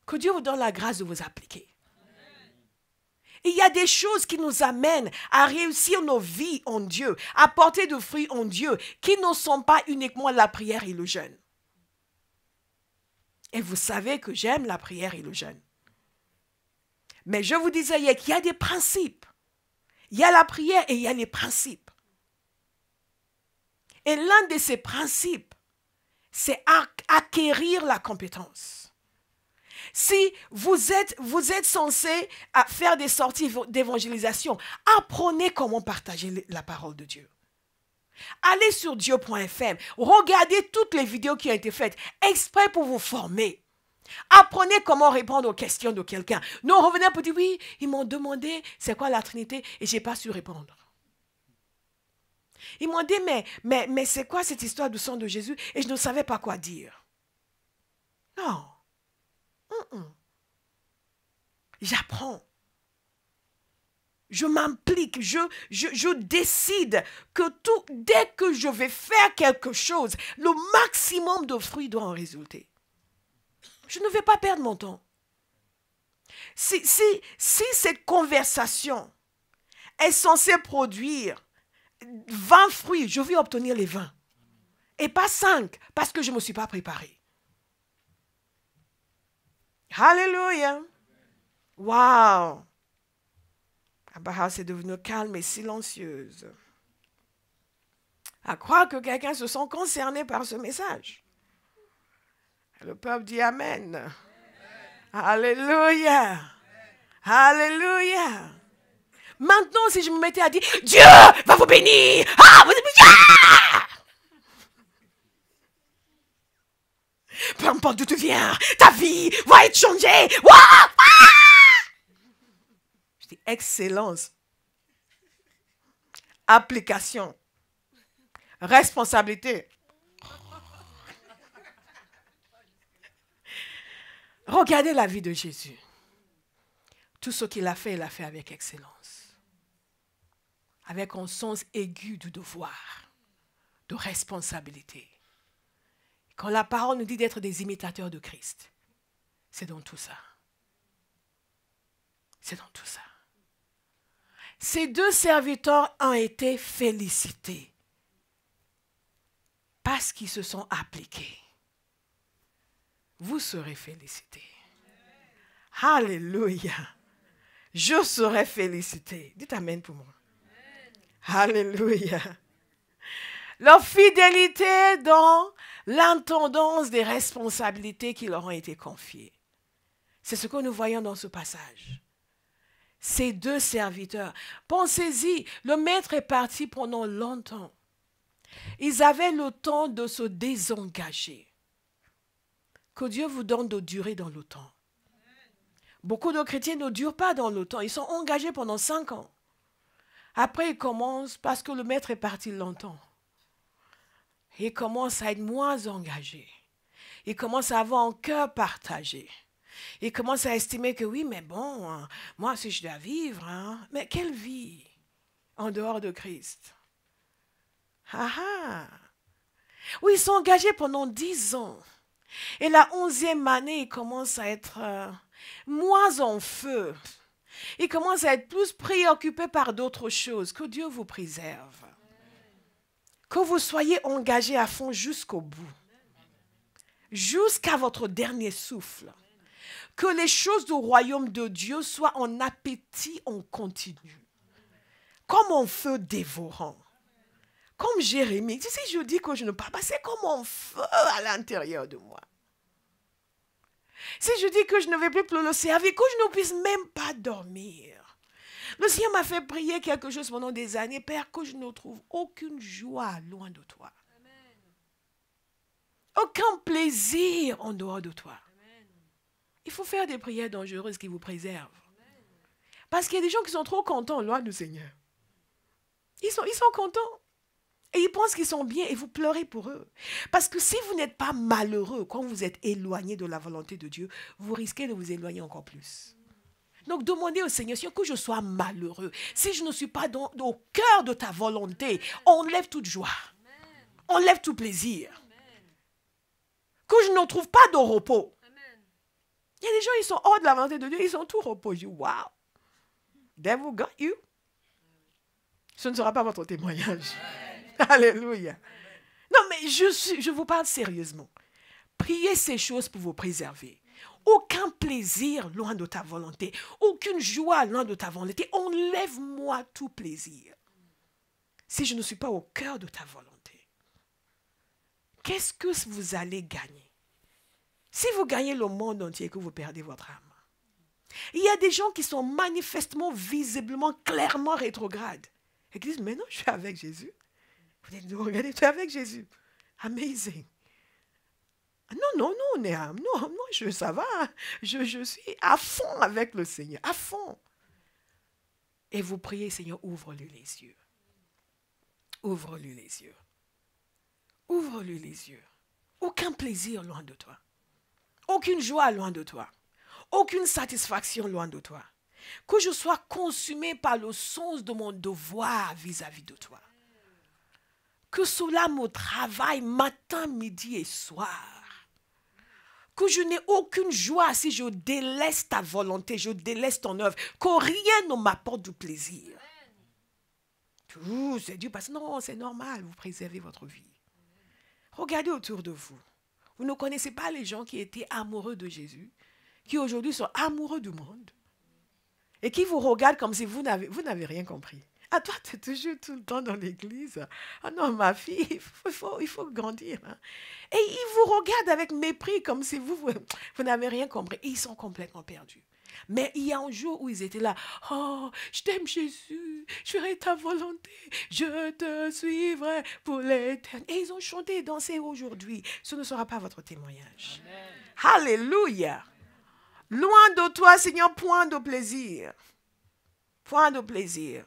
Que Dieu vous donne la grâce de vous appliquer. Il y a des choses qui nous amènent à réussir nos vies en Dieu, à porter de fruits en Dieu, qui ne sont pas uniquement la prière et le jeûne. Et vous savez que j'aime la prière et le jeûne. Mais je vous disais hier qu'il y a des principes. Il y a la prière et il y a les principes. Et l'un de ces principes, c'est acquérir la compétence. Si vous êtes censé faire des sorties d'évangélisation, apprenez comment partager la parole de Dieu. Allez sur Dieu.fm, regardez toutes les vidéos qui ont été faites exprès pour vous former. Apprenez comment répondre aux questions de quelqu'un. Nous revenons pour dire, oui, ils m'ont demandé c'est quoi la Trinité et je n'ai pas su répondre. Ils m'ont dit, mais c'est quoi cette histoire du sang de Jésus et je ne savais pas quoi dire. Non. J'apprends. Je m'implique, je décide que dès que je vais faire quelque chose, le maximum de fruits doit en résulter. Je ne vais pas perdre mon temps. Si cette conversation est censée produire 20 fruits, je vais obtenir les 20. Et pas 5, parce que je ne me suis pas préparée. Alléluia. Wow. Abraham est devenue calme et silencieuse. À croire que quelqu'un se sent concerné par ce message. Le peuple dit Amen. Amen. Alléluia. Alléluia. Maintenant, si je me mettais à dire, Dieu va vous bénir. Ah, vous êtes peu importe d'où tu viens, ta vie va être changée. Je dis excellence, application, responsabilité. Regardez la vie de Jésus. Tout ce qu'il a fait, il l'a fait avec excellence. Avec un sens aigu du devoir, de responsabilité. Quand la parole nous dit d'être des imitateurs de Christ, c'est dans tout ça. C'est dans tout ça. Ces deux serviteurs ont été félicités parce qu'ils se sont appliqués. Vous serez félicités. Alléluia. Je serai félicité. Dites Amen pour moi. Alléluia. Leur fidélité dans l'intendance des responsabilités qui leur ont été confiées. C'est ce que nous voyons dans ce passage. Ces deux serviteurs, pensez-y, le maître est parti pendant longtemps. Ils avaient le temps de se désengager. Que Dieu vous donne de durer dans le temps. Beaucoup de chrétiens ne durent pas dans le temps. Ils sont engagés pendant 5 ans. Après, ils commencent, parce que le maître est parti longtemps, ils commencent à être moins engagés. Ils commencent à avoir un cœur partagé. Ils commencent à estimer que oui, mais bon, hein, moi, si je dois vivre, hein, mais quelle vie en dehors de Christ? Ah ah! Oui, ils sont engagés pendant 10 ans. Et la 11e année, ils commencent à être moins en feu. Ils commencent à être plus préoccupés par d'autres choses. Que Dieu vous préserve. Que vous soyez engagés à fond jusqu'au bout. Jusqu'à votre dernier souffle. Que les choses du royaume de Dieu soient en appétit en continu. Comme un feu dévorant. Comme Jérémie. Si je dis que je ne parle pas, c'est comme un feu à l'intérieur de moi. Si je dis que je ne vais plus le servir, que je ne puisse même pas dormir. Le Seigneur m'a fait prier quelque chose pendant des années. Père, que je ne trouve aucune joie loin de toi. Amen. Aucun plaisir en dehors de toi. Amen. Il faut faire des prières dangereuses qui vous préservent. Amen. Parce qu'il y a des gens qui sont trop contents loin du Seigneur. Ils sont contents. Et ils pensent qu'ils sont bien et vous pleurez pour eux. Parce que si vous n'êtes pas malheureux quand vous êtes éloigné de la volonté de Dieu, vous risquez de vous éloigner encore plus. Donc demandez au Seigneur, Seigneur, que je sois malheureux. Si je ne suis pas au cœur de ta volonté, enlève toute joie. Enlève tout plaisir. Que je ne trouve pas de repos. Il y a des gens, ils sont hors de la volonté de Dieu, ils sont tout repos. Je dis, waouh. Devil got you. Ce ne sera pas votre témoignage. Alléluia. Non, mais je vous parle sérieusement. Priez ces choses pour vous préserver. Aucun plaisir loin de ta volonté. Aucune joie loin de ta volonté. Enlève-moi tout plaisir. Si je ne suis pas au cœur de ta volonté, qu'est-ce que vous allez gagner? Si vous gagnez le monde entier, que vous perdez votre âme. Il y a des gens qui sont manifestement, visiblement, clairement rétrogrades. Et qui disent, mais non, je suis avec Jésus. Vous dites, regardez, tu es avec Jésus. Amazing. Non, ça va. Je suis à fond avec le Seigneur, à fond. Et vous priez, Seigneur, ouvre-lui les yeux. Ouvre-lui les yeux. Ouvre-lui les yeux. Aucun plaisir loin de toi. Aucune joie loin de toi. Aucune satisfaction loin de toi. Que je sois consumé par le sens de mon devoir vis-à-vis de toi. Que cela me travaille matin, midi et soir. Que je n'ai aucune joie si je délaisse ta volonté, je délaisse ton œuvre. Que rien ne m'apporte du plaisir. C'est Dieu parce que non, c'est normal, vous préservez votre vie. Regardez autour de vous. Vous ne connaissez pas les gens qui étaient amoureux de Jésus, qui aujourd'hui sont amoureux du monde, et qui vous regardent comme si vous n'avez rien compris. Ah, toi, tu es toujours tout le temps dans l'église. Ah non, ma fille, il faut grandir. Hein. Et ils vous regardent avec mépris, comme si vous n'avez rien compris. Et ils sont complètement perdus. Mais il y a un jour où ils étaient là. Oh, je t'aime Jésus, je ferai ta volonté, je te suivrai pour l'éternité. Et ils ont chanté et dansé aujourd'hui. Ce ne sera pas votre témoignage. Amen. Alléluia. Loin de toi, Seigneur, point de plaisir. Point de plaisir.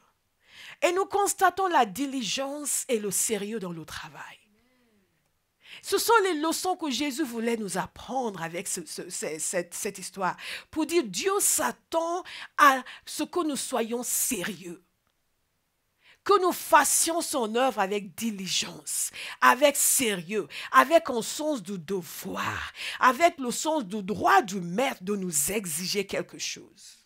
Et nous constatons la diligence et le sérieux dans le travail. Ce sont les leçons que Jésus voulait nous apprendre avec cette histoire. Pour dire, Dieu s'attend à ce que nous soyons sérieux. Que nous fassions son œuvre avec diligence, avec sérieux, avec un sens du devoir, avec le sens du droit du maître de nous exiger quelque chose.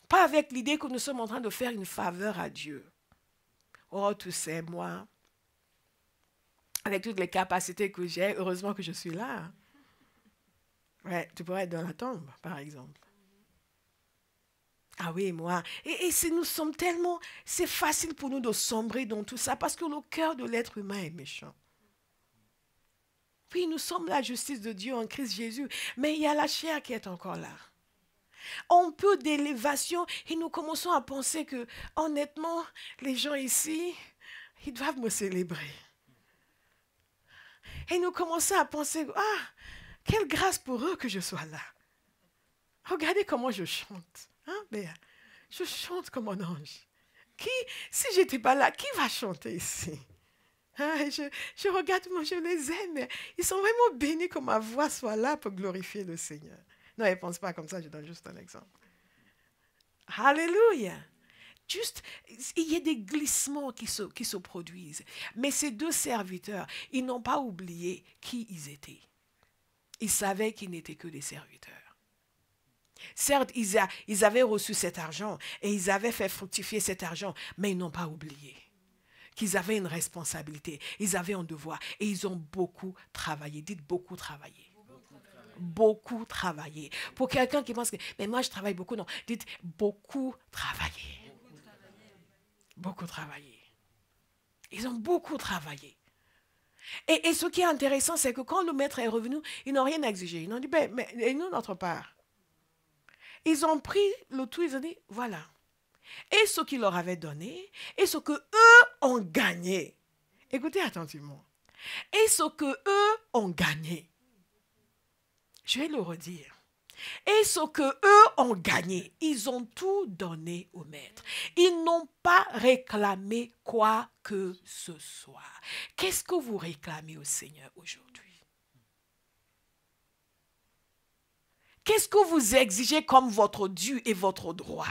Pas avec l'idée que nous sommes en train de faire une faveur à Dieu. Oh, tu sais, moi, avec toutes les capacités que j'ai, heureusement que je suis là. Ouais, tu pourrais être dans la tombe, par exemple. Ah oui, moi. Et nous sommes tellement... C'est facile pour nous de sombrer dans tout ça parce que le cœur de l'être humain est méchant. Puis nous sommes la justice de Dieu en Christ Jésus, mais il y a la chair qui est encore là. Un peu d'élévation et nous commençons à penser que, honnêtement, les gens ici, ils doivent me célébrer. Et nous commençons à penser, ah, quelle grâce pour eux que je sois là. Regardez comment je chante. Hein, Béa? Je chante comme un ange. Si je n'étais pas là, qui va chanter ici? Hein, je regarde, moi je les aime. Ils sont vraiment bénis que ma voix soit là pour glorifier le Seigneur. Non, ne pense pas comme ça, je donne juste un exemple. Alléluia. Juste, il y a des glissements qui se produisent. Mais ces deux serviteurs, ils n'ont pas oublié qui ils étaient. Ils savaient qu'ils n'étaient que des serviteurs. Certes, ils avaient reçu cet argent et ils avaient fait fructifier cet argent, mais ils n'ont pas oublié qu'ils avaient une responsabilité, ils avaient un devoir et ils ont beaucoup travaillé. Dites beaucoup travaillé. Beaucoup travaillé. Pour quelqu'un qui pense que, mais moi je travaille beaucoup, non. Dites beaucoup travaillé. Beaucoup travaillé. Ils ont beaucoup travaillé. Et ce qui est intéressant, c'est que quand le maître est revenu, ils n'ont rien exigé. Ils ont dit, mais et nous, notre part. Ils ont pris le tout, ils ont dit, voilà. Et ce qu'il leur avait donné, et ce que eux ont gagné. Écoutez attentivement. Et ce que eux ont gagné. Je vais le redire. Et ce que eux ont gagné, ils ont tout donné au maître. Ils n'ont pas réclamé quoi que ce soit. Qu'est-ce que vous réclamez au Seigneur aujourd'hui? Qu'est-ce que vous exigez comme votre dû et votre droit?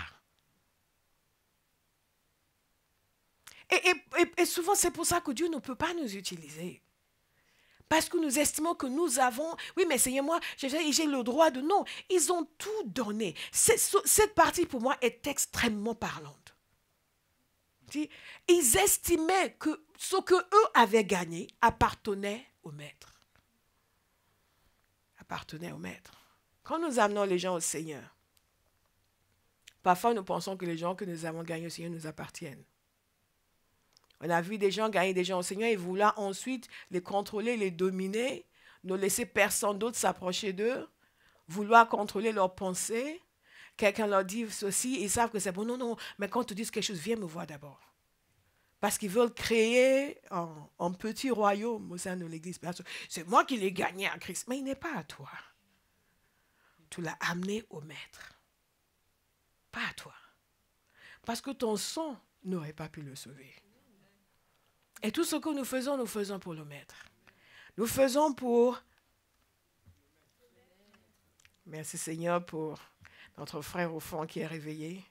Et souvent, c'est pour ça que Dieu ne peut pas nous utiliser. Parce que nous estimons que nous avons, oui, mais Seigneur, moi, j'ai le droit de... Non, ils ont tout donné. Cette partie, pour moi, est extrêmement parlante. Ils estimaient que ce qu'eux avaient gagné appartenait au maître. Appartenait au maître. Quand nous amenons les gens au Seigneur, parfois nous pensons que les gens que nous avons gagnés au Seigneur nous appartiennent. On a vu des gens gagner des gens au Seigneur et vouloir ensuite les contrôler, les dominer, ne laisser personne d'autre s'approcher d'eux, vouloir contrôler leurs pensées. Quelqu'un leur dit ceci, ils savent que c'est bon. Non, non, mais quand tu dis quelque chose, viens me voir d'abord. Parce qu'ils veulent créer un petit royaume au sein de l'Église. C'est moi qui l'ai gagné à Christ. Mais il n'est pas à toi. Tu l'as amené au maître. Pas à toi. Parce que ton sang n'aurait pas pu le sauver. Et tout ce que nous faisons pour le maître. Nous faisons pour... Merci Seigneur pour notre frère au fond qui est réveillé.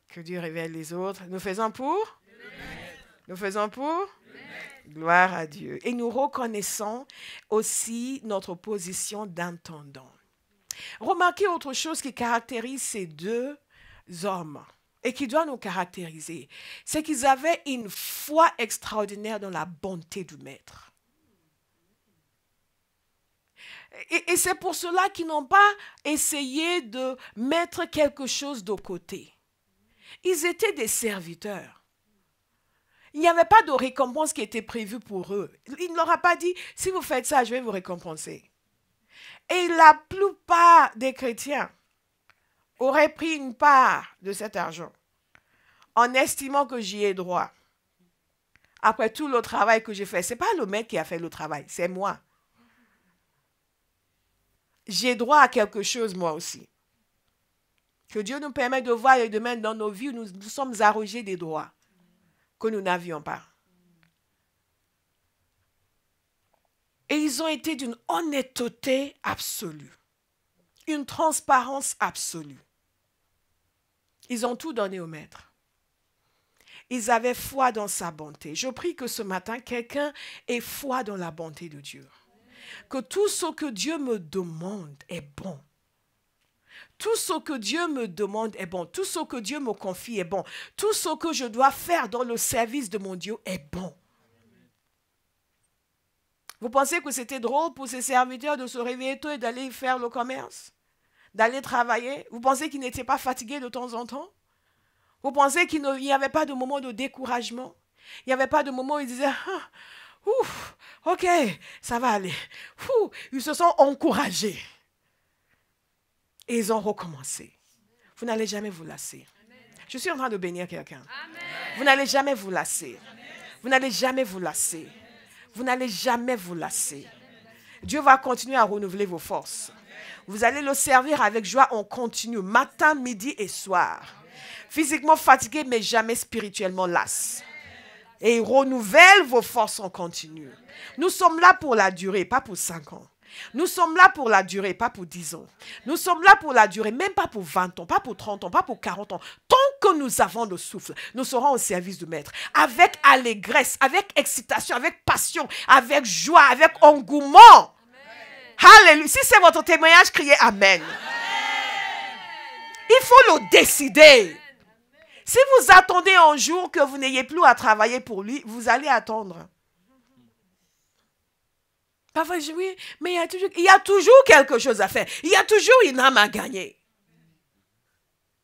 Que Dieu révèle les autres. Nous faisons pour... Nous faisons pour... Gloire à Dieu. Et nous reconnaissons aussi notre position d'intendant. Remarquez autre chose qui caractérise ces deux hommes et qui doit nous caractériser, c'est qu'ils avaient une foi extraordinaire dans la bonté du maître. Et c'est pour cela qu'ils n'ont pas essayé de mettre quelque chose de côté. Ils étaient des serviteurs. Il n'y avait pas de récompense qui était prévue pour eux. Il ne leur a pas dit, si vous faites ça, je vais vous récompenser. Et la plupart des chrétiens auraient pris une part de cet argent en estimant que j'y ai droit. Après tout le travail que j'ai fait, ce n'est pas le maître qui a fait le travail, c'est moi. J'ai droit à quelque chose moi aussi. Que Dieu nous permette de voir et de mettre dans nos vies où nous sommes arrogés des droits que nous n'avions pas. Et ils ont été d'une honnêteté absolue, une transparence absolue. Ils ont tout donné au maître. Ils avaient foi dans sa bonté. Je prie que ce matin, quelqu'un ait foi dans la bonté de Dieu. Que tout ce que Dieu me demande est bon. Tout ce que Dieu me demande est bon. Tout ce que Dieu me confie est bon. Tout ce que je dois faire dans le service de mon Dieu est bon. Vous pensez que c'était drôle pour ces serviteurs de se réveiller tôt et d'aller faire le commerce? D'aller travailler? Vous pensez qu'ils n'étaient pas fatigués de temps en temps? Vous pensez qu'il n'y avait pas de moment de découragement? Il n'y avait pas de moment où ils disaient « Ouf, ok, ça va aller. » Ils se sont encouragés. Et ils ont recommencé. Vous n'allez jamais vous lasser. Je suis en train de bénir quelqu'un. Vous n'allez jamais vous lasser. Vous n'allez jamais vous lasser. Vous n'allez jamais vous lasser. Dieu va continuer à renouveler vos forces. Vous allez le servir avec joie en continu, matin, midi et soir. Physiquement fatigué, mais jamais spirituellement las. Et il renouvelle vos forces en continu. Nous sommes là pour la durée, pas pour 5 ans. Nous sommes là pour la durée, pas pour 10 ans. Nous sommes là pour la durée, même pas pour 20 ans, pas pour 30 ans, pas pour 40 ans. Tant que nous avons le souffle, nous serons au service du Maître. Avec allégresse, avec excitation, avec passion, avec joie, avec engouement. Amen. Alléluia. Si c'est votre témoignage, criez Amen. Amen. Il faut le décider. Si vous attendez un jour que vous n'ayez plus à travailler pour lui, vous allez attendre. Parfois, je dis oui, mais il y a toujours quelque chose à faire. Il y a toujours une âme à gagner.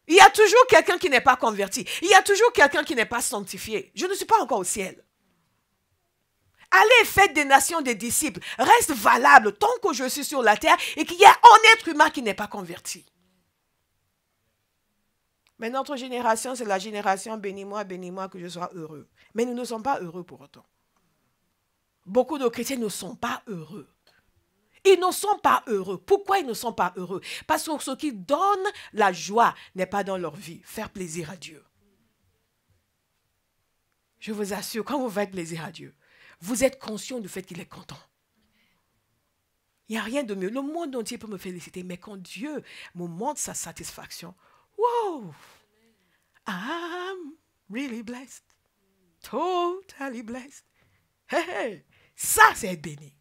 Il y a toujours quelqu'un qui n'est pas converti. Il y a toujours quelqu'un qui n'est pas sanctifié. Je ne suis pas encore au ciel. Allez, faites des nations des disciples. Reste valable tant que je suis sur la terre et qu'il y a un être humain qui n'est pas converti. Mais notre génération, c'est la génération bénis-moi, que je sois heureux. Mais nous ne sommes pas heureux pour autant. Beaucoup de chrétiens ne sont pas heureux. Ils ne sont pas heureux. Pourquoi ils ne sont pas heureux? Parce que ce qui donne la joie n'est pas dans leur vie. Faire plaisir à Dieu. Je vous assure, quand vous faites plaisir à Dieu, vous êtes conscient du fait qu'il est content. Il n'y a rien de mieux. Le monde entier peut me féliciter, mais quand Dieu me montre sa satisfaction, wow, I'm really blessed. Totally blessed. Hey, hey. Ça, c'est être béni.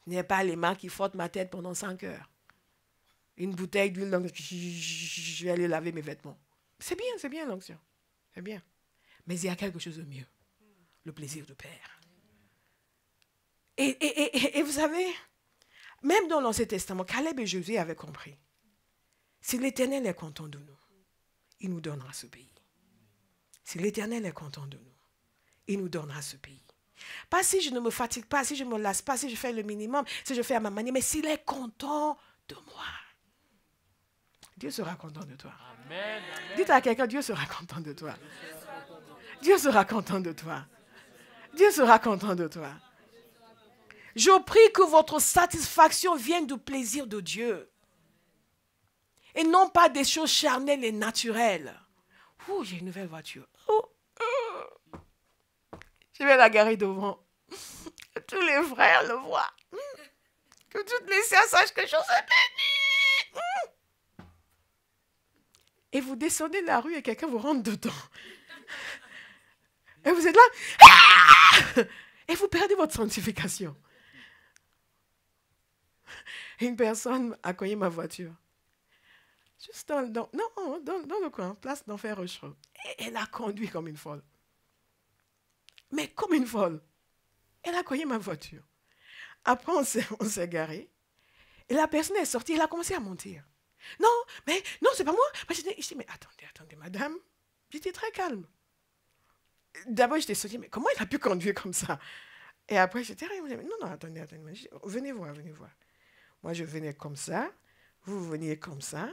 Ce n'est pas les mains qui frottent ma tête pendant 5 heures. Une bouteille d'huile, donc je vais aller laver mes vêtements. C'est bien l'onction. C'est bien. Mais il y a quelque chose de mieux. Le plaisir du Père. Et vous savez, même dans l'Ancien Testament, Caleb et Josué avaient compris. Si l'Éternel est content de nous, il nous donnera ce pays. Si l'Éternel est content de nous, il nous donnera ce pays. Pas si je ne me fatigue pas, si je ne me lasse pas, si je fais le minimum, si je fais à ma manière, mais s'il est content de moi, Dieu sera content de toi. Amen, amen. Dites à quelqu'un, Dieu sera content de toi. Dieu sera content de toi. Dieu sera content de toi. Je prie que votre satisfaction vienne du plaisir de Dieu. Et non pas des choses charnelles et naturelles. Ouh, j'ai une nouvelle voiture. Je vais la garer devant. Que tous les frères le voient. Que toutes les sœurs sachent que je suis bénie. Et vous descendez la rue et quelqu'un vous rentre dedans. Et vous êtes là. Et vous perdez votre sanctification. Une personne a cogné ma voiture. Juste dans le coin, place d'Enfer Rochereau. Et elle a conduit comme une folle. Mais comme une folle. Elle a cogné ma voiture. Après, on s'est garé. Et la personne est sortie, elle a commencé à mentir. Non, c'est pas moi. Je dis, mais attendez, madame. J'étais très calme. D'abord, j'étais sortie, mais comment elle a pu conduire comme ça? Et après, j'étais non, attendez. Venez voir. Moi, je venais comme ça. Vous veniez comme ça.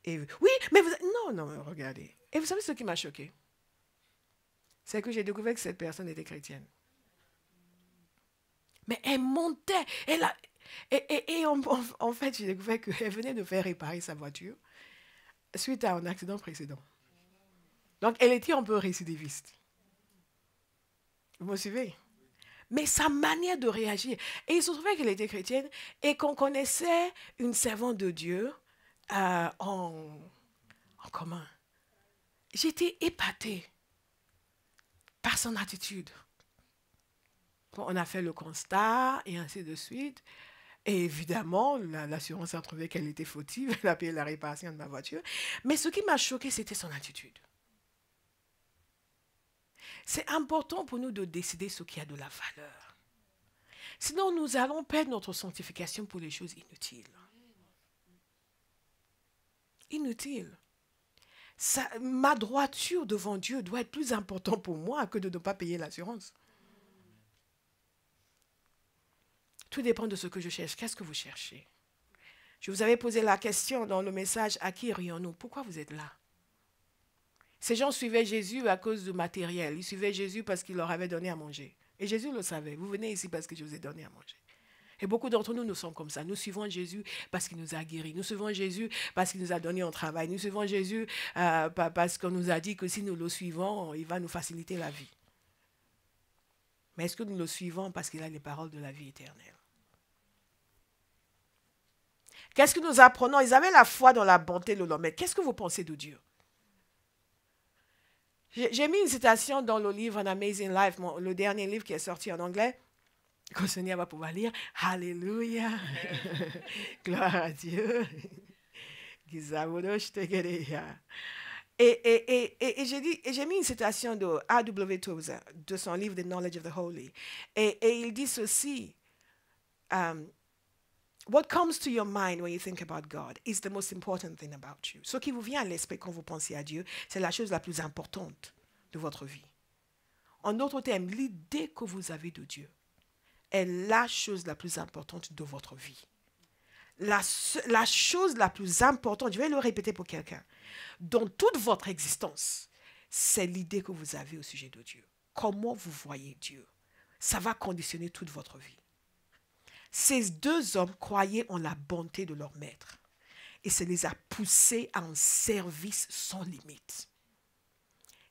Et oui, mais vous... Non, regardez. Et vous savez ce qui m'a choqué? C'est que j'ai découvert que cette personne était chrétienne. Mais elle montait. En fait, j'ai découvert qu'elle venait de faire réparer sa voiture suite à un accident précédent. Donc, elle était un peu récidiviste. Vous me suivez? Mais sa manière de réagir. Et il se trouvait qu'elle était chrétienne et qu'on connaissait une servante de Dieu en commun. J'étais épatée par son attitude. Bon, on a fait le constat et ainsi de suite. Et évidemment, l'assurance a trouvé qu'elle était fautive. Elle a payé la réparation de ma voiture. Mais ce qui m'a choqué, c'était son attitude. C'est important pour nous de décider ce qui a de la valeur. Sinon, nous allons perdre notre sanctification pour les choses inutiles. Inutiles. Ma droiture devant Dieu doit être plus importante pour moi que de ne pas payer l'assurance. Tout dépend de ce que je cherche. Qu'est-ce que vous cherchez? Je vous avais posé la question dans le message, à qui irions-nous? Pourquoi vous êtes là? Ces gens suivaient Jésus à cause du matériel. Ils suivaient Jésus parce qu'il leur avait donné à manger. Et Jésus le savait. Vous venez ici parce que je vous ai donné à manger. Et beaucoup d'entre nous, nous sommes comme ça. Nous suivons Jésus parce qu'il nous a guéris. Nous suivons Jésus parce qu'il nous a donné un travail. Nous suivons Jésus parce qu'on nous a dit que si nous le suivons, il va nous faciliter la vie. Mais est-ce que nous le suivons parce qu'il a les paroles de la vie éternelle? Qu'est-ce que nous apprenons? Ils avaient la foi dans la bonté de l'homme. Mais qu'est-ce que vous pensez de Dieu? J'ai mis une citation dans le livre An Amazing Life, le dernier livre qui est sorti en anglais, que Sonia va pouvoir lire. Alléluia. Gloire à Dieu. Et j'ai mis une citation de A.W. Tozer, de son livre The Knowledge of the Holy. Et il dit ceci. What comes to your mind when you think about God is the most important thing about you. Ce qui vous vient à l'esprit quand vous pensez à Dieu, c'est la chose la plus importante de votre vie. En d'autres termes, l'idée que vous avez de Dieu est la chose la plus importante de votre vie. La chose la plus importante, je vais le répéter pour quelqu'un, dans toute votre existence, c'est l'idée que vous avez au sujet de Dieu. Comment vous voyez Dieu? Ça va conditionner toute votre vie. Ces deux hommes croyaient en la bonté de leur maître et ça les a poussés à un service sans limite.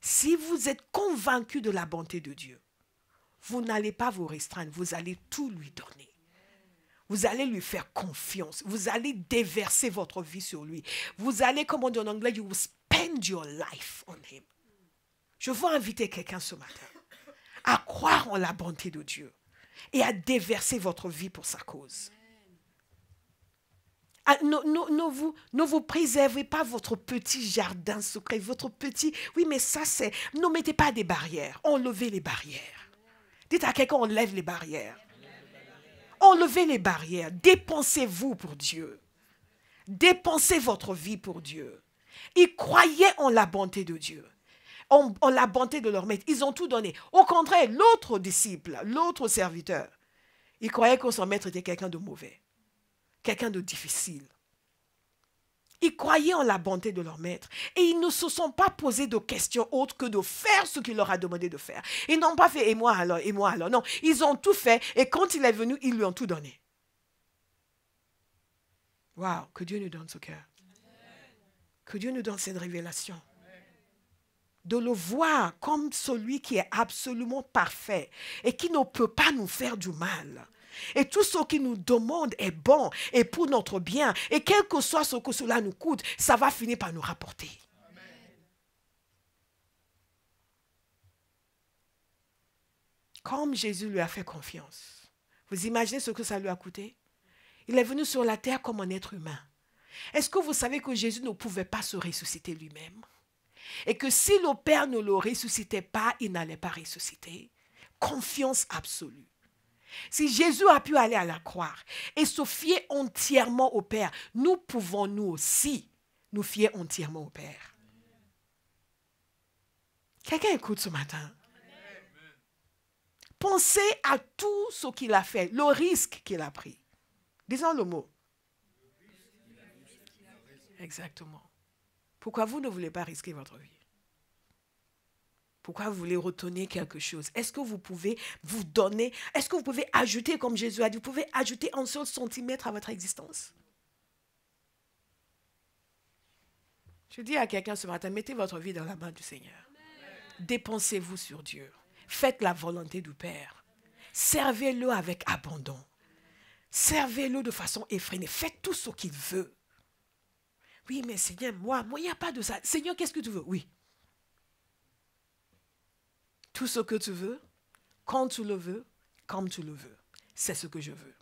Si vous êtes convaincu de la bonté de Dieu, vous n'allez pas vous restreindre, vous allez tout lui donner. Vous allez lui faire confiance, vous allez déverser votre vie sur lui. Vous allez, comme on dit en anglais, you will spend your life on him. Je veux inviter quelqu'un ce matin à croire en la bonté de Dieu et à déverser votre vie pour sa cause. Ne vous préservez pas votre petit jardin secret, votre petit... Oui, mais ça, c'est... Ne mettez pas des barrières. Enlevez les barrières. Dites à quelqu'un, enlève les barrières. Enlevez les barrières. Dépensez-vous pour Dieu. Dépensez votre vie pour Dieu. Ils croyaient en la bonté de Dieu, en la bonté de leur maître. Ils ont tout donné. Au contraire, l'autre disciple, l'autre serviteur, il croyait que son maître était quelqu'un de mauvais, quelqu'un de difficile. Ils croyaient en la bonté de leur maître et ils ne se sont pas posé de questions autres que de faire ce qu'il leur a demandé de faire. Ils n'ont pas fait « et moi alors, et moi alors ». Non, ils ont tout fait et quand il est venu, ils lui ont tout donné. Waouh, que Dieu nous donne ce cœur. Que Dieu nous donne cette révélation. De le voir comme celui qui est absolument parfait et qui ne peut pas nous faire du mal. Et tout ce qu'il nous demande est bon et pour notre bien. Et quel que soit ce que cela nous coûte, ça va finir par nous rapporter. Amen. Comme Jésus lui a fait confiance. Vous imaginez ce que ça lui a coûté? Il est venu sur la terre comme un être humain. Est-ce que vous savez que Jésus ne pouvait pas se ressusciter lui-même? Et que si le Père ne le ressuscitait pas, il n'allait pas ressusciter? Confiance absolue. Si Jésus a pu aller à la croix et se fier entièrement au Père, nous pouvons nous aussi nous fier entièrement au Père. Quelqu'un écoute ce matin? Pensez à tout ce qu'il a fait, le risque qu'il a pris. Disons le mot. Exactement. Pourquoi vous ne voulez pas risquer votre vie? Pourquoi vous voulez retenir quelque chose? Est-ce que vous pouvez vous donner, est-ce que vous pouvez ajouter, comme Jésus a dit, vous pouvez ajouter un seul centimètre à votre existence? Je dis à quelqu'un ce matin, mettez votre vie dans la main du Seigneur. Dépensez-vous sur Dieu. Faites la volonté du Père. Servez-le avec abandon. Servez-le de façon effrénée. Faites tout ce qu'il veut. Oui, mais Seigneur, moi, il n'y a pas de ça. Seigneur, qu'est-ce que tu veux? Oui. Tout ce que tu veux, quand tu le veux, comme tu le veux. C'est ce que je veux.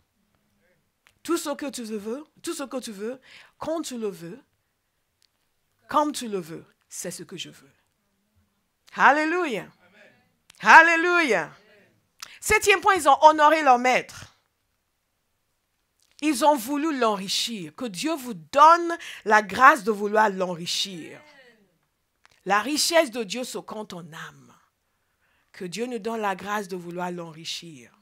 Tout ce que tu veux, quand tu le veux, comme tu le veux, c'est ce que je veux. Alléluia. Alléluia. 7e point, ils ont honoré leur maître. Ils ont voulu l'enrichir. Que Dieu vous donne la grâce de vouloir l'enrichir. La richesse de Dieu se compte en âme. Que Dieu nous donne la grâce de vouloir l'enrichir.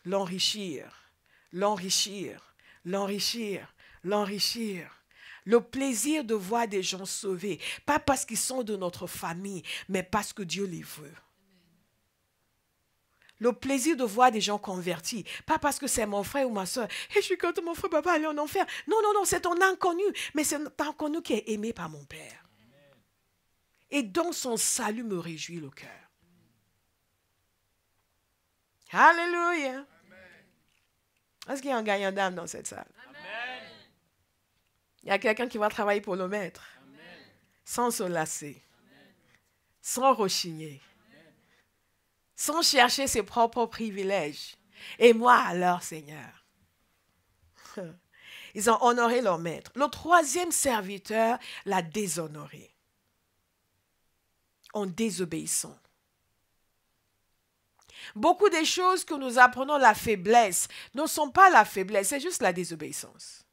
L'enrichir. L'enrichir. L'enrichir. L'enrichir. Le plaisir de voir des gens sauvés. Pas parce qu'ils sont de notre famille, mais parce que Dieu les veut. Le plaisir de voir des gens convertis. Pas parce que c'est mon frère ou ma soeur. Et je suis content, mon frère papa aller en enfer. Non, non, non, c'est ton inconnu. Mais c'est un inconnu qui est aimé par mon Père. Et dont son salut me réjouit le cœur. Alléluia. Est-ce qu'il y a un gagnant d'âme dans cette salle? Amen. Il y a quelqu'un qui va travailler pour le maître. Amen. Sans se lasser. Amen. Sans rechigner. Sans chercher ses propres privilèges. Et moi alors, Seigneur. Ils ont honoré leur maître. Le 3e serviteur l'a déshonoré. En désobéissant. Beaucoup des choses que nous apprenons la faiblesse ne sont pas la faiblesse, c'est juste la désobéissance.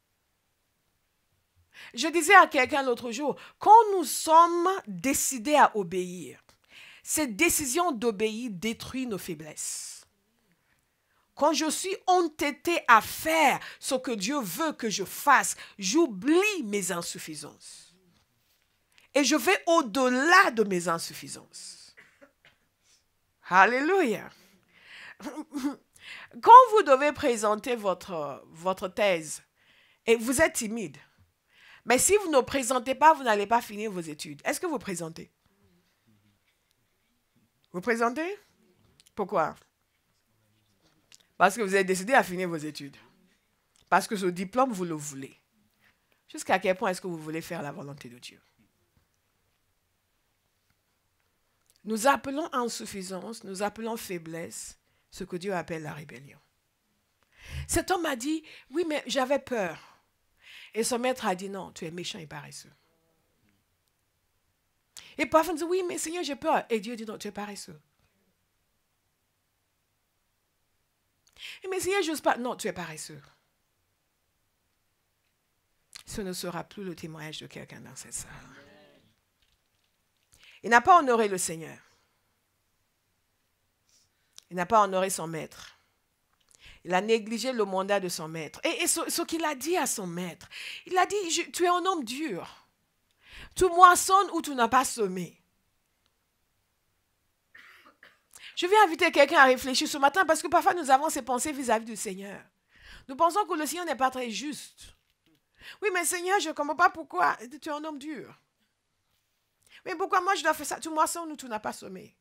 Je disais à quelqu'un l'autre jour, quand nous sommes décidés à obéir, cette décision d'obéir détruit nos faiblesses. Quand je suis entêté à faire ce que Dieu veut que je fasse, j'oublie mes insuffisances. Et je vais au-delà de mes insuffisances. Alléluia. Quand vous devez présenter votre thèse, et vous êtes timide, mais si vous ne présentez pas, vous n'allez pas finir vos études. Est-ce que vous présentez? Vous présentez? Pourquoi? Parce que vous êtes décidé à finir vos études. Parce que ce diplôme, vous le voulez. Jusqu'à quel point est-ce que vous voulez faire la volonté de Dieu? Nous appelons insuffisance, nous appelons faiblesse, ce que Dieu appelle la rébellion. Cet homme a dit, oui, mais j'avais peur. Et son maître a dit, non, tu es méchant et paresseux. Et parfois, on dit, oui, mais Seigneur, j'ai peur. Et Dieu dit, non, tu es paresseux. Et mais Seigneur, je n'ose pas. Non, tu es paresseux. Ce ne sera plus le témoignage de quelqu'un dans cette salle. Il n'a pas honoré le Seigneur. Il n'a pas honoré son maître. Il a négligé le mandat de son maître. Et ce qu'il a dit à son maître, il a dit, tu es un homme dur. Tu moissonnes où tu n'as pas semé. Je vais inviter quelqu'un à réfléchir ce matin parce que parfois nous avons ces pensées vis-à-vis du Seigneur. Nous pensons que le Seigneur n'est pas très juste. Oui, mais Seigneur, je ne comprends pas pourquoi tu es un homme dur. Mais pourquoi moi je dois faire ça? Tu moissonnes où tu n'as pas semé.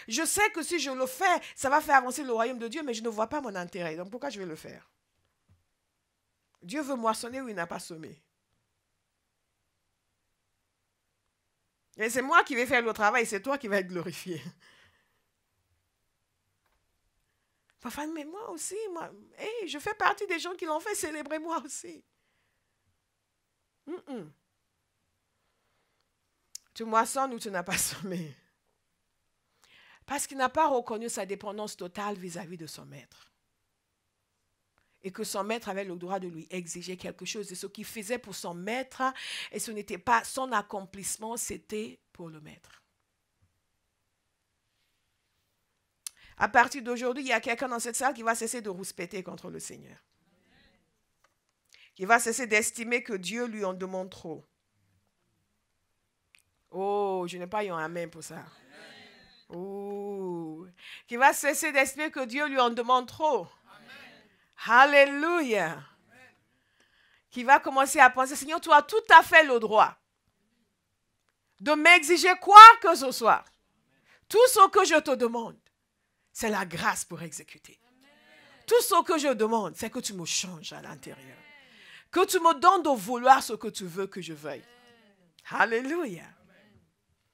Je sais que si je le fais, ça va faire avancer le royaume de Dieu, mais je ne vois pas mon intérêt. Donc pourquoi je vais le faire? Dieu veut moissonner où il n'a pas semé. Et c'est moi qui vais faire le travail, c'est toi qui vas être glorifié. Parfois, mais moi aussi, je fais partie des gens qui l'ont fait célébrer moi aussi. Tu moissonnes ou tu n'as pas semé. Parce qu'il n'a pas reconnu sa dépendance totale vis-à-vis de son maître. Et que son maître avait le droit de lui exiger quelque chose. Et ce qu'il faisait pour son maître, et ce n'était pas son accomplissement, c'était pour le maître. À partir d'aujourd'hui, il y a quelqu'un dans cette salle qui va cesser de rouspéter contre le Seigneur. Qui va cesser d'estimer que Dieu lui en demande trop. Oh, je n'ai pas eu un amen pour ça. Oh, qui va cesser d'estimer que Dieu lui en demande trop. Alléluia. Qui va commencer à penser, Seigneur, tu as tout à fait le droit de m'exiger quoi que ce soit. Tout ce que je te demande, c'est la grâce pour exécuter. Tout ce que je demande, c'est que tu me changes à l'intérieur. Que tu me donnes de vouloir ce que tu veux que je veuille. Alléluia.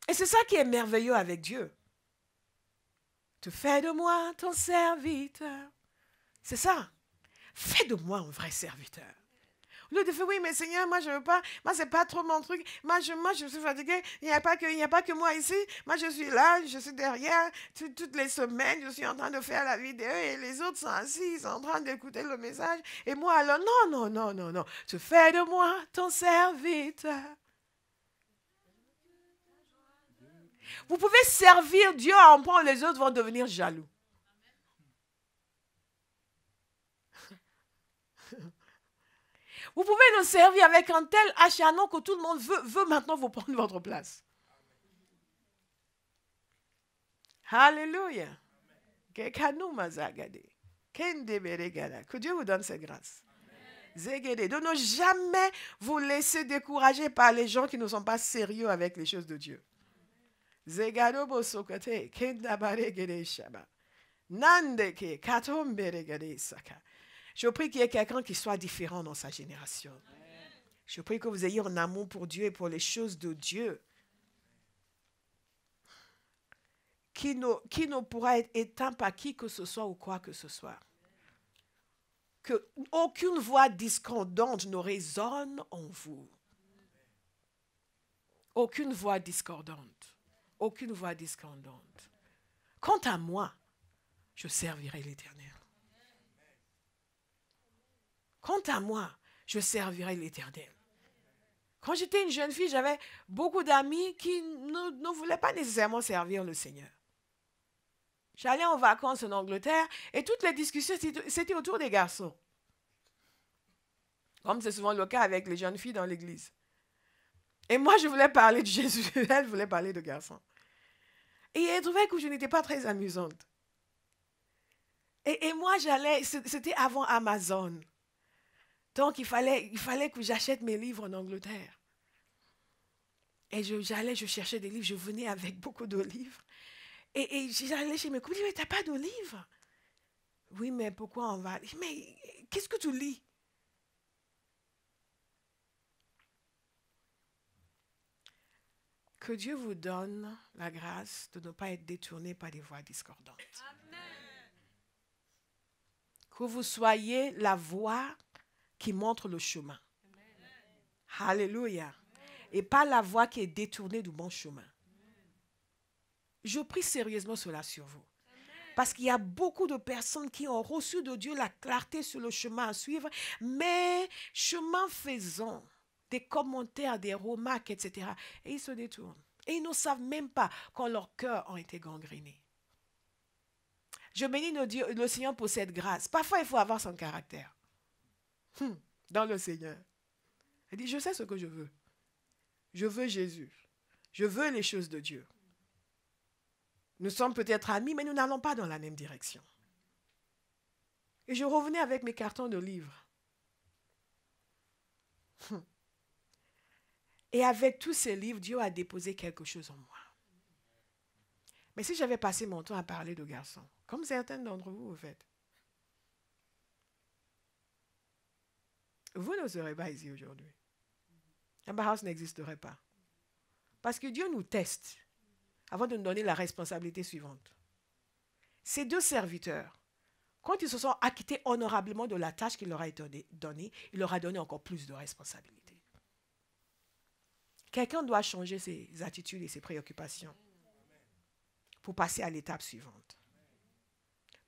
Et c'est ça qui est merveilleux avec Dieu. Tu fais de moi ton serviteur. C'est ça. Fais de moi un vrai serviteur. Au lieu de faire, oui, mais Seigneur, moi, je ne veux pas. Moi, ce n'est pas trop mon truc. Moi, je suis fatiguée. Il n'y a pas que moi ici. Moi, je suis là, je suis derrière. Toutes les semaines, je suis en train de faire la vidéo et les autres sont assis, ils sont en train d'écouter le message. Et moi, alors, non. Tu fais de moi ton serviteur. Vous pouvez servir Dieu à un point où les autres vont devenir jaloux. Vous pouvez le servir avec un tel acharnement que tout le monde veut maintenant vous prendre votre place. Alléluia. Que Dieu vous donne cette grâce. De ne jamais vous laisser décourager par les gens qui ne sont pas sérieux avec les choses de Dieu. Je prie qu'il y ait quelqu'un qui soit différent dans sa génération. Je prie que vous ayez un amour pour Dieu et pour les choses de Dieu qui ne pourra être éteint par qui que ce soit ou quoi que ce soit. Que aucune voix discordante ne résonne en vous. Aucune voix discordante. Aucune voix discordante. Quant à moi, je servirai l'Éternel. Quant à moi, je servirai l'Éternel. Quand j'étais une jeune fille, j'avais beaucoup d'amis qui ne voulaient pas nécessairement servir le Seigneur. J'allais en vacances en Angleterre et toutes les discussions, c'était autour des garçons. Comme c'est souvent le cas avec les jeunes filles dans l'église. Et moi, je voulais parler de Jésus. Elle voulait parler de garçons. Et elle trouvait que je n'étais pas très amusante. Et moi, c'était avant Amazon. Donc, il fallait que j'achète mes livres en Angleterre. Et je cherchais des livres, je venais avec beaucoup de livres. Et j'allais chez mes copines, mais tu n'as pas de livres? Oui, mais pourquoi on va... Mais qu'est-ce que tu lis? Que Dieu vous donne la grâce de ne pas être détourné par des voies discordantes. Que vous soyez la voie qui montre le chemin. Alléluia. Et pas la voie qui est détournée du bon chemin. Je prie sérieusement cela sur vous. Parce qu'il y a beaucoup de personnes qui ont reçu de Dieu la clarté sur le chemin à suivre, mais chemin faisant, des commentaires, des remarques, etc. Et ils se détournent. Et ils ne savent même pas quand leurs cœurs ont été gangrénés. Je bénis le Seigneur pour cette grâce. Parfois, il faut avoir son caractère. Dans le Seigneur. Il dit, je sais ce que je veux. Je veux Jésus. Je veux les choses de Dieu. Nous sommes peut-être amis, mais nous n'allons pas dans la même direction. Et je revenais avec mes cartons de livres. Et avec tous ces livres, Dieu a déposé quelque chose en moi. Mais si j'avais passé mon temps à parler de garçons, comme certains d'entre vous, vous faites, vous ne serez pas ici aujourd'hui. Amber House n'existerait pas. Parce que Dieu nous teste avant de nous donner la responsabilité suivante. Ces deux serviteurs, quand ils se sont acquittés honorablement de la tâche qu'il leur a été donnée, il leur a donné encore plus de responsabilités. Quelqu'un doit changer ses attitudes et ses préoccupations pour passer à l'étape suivante.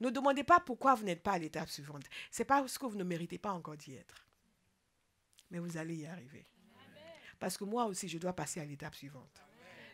Ne demandez pas pourquoi vous n'êtes pas à l'étape suivante. Ce n'est pas parce que vous ne méritez pas encore d'y être. Mais vous allez y arriver. Parce que moi aussi, je dois passer à l'étape suivante.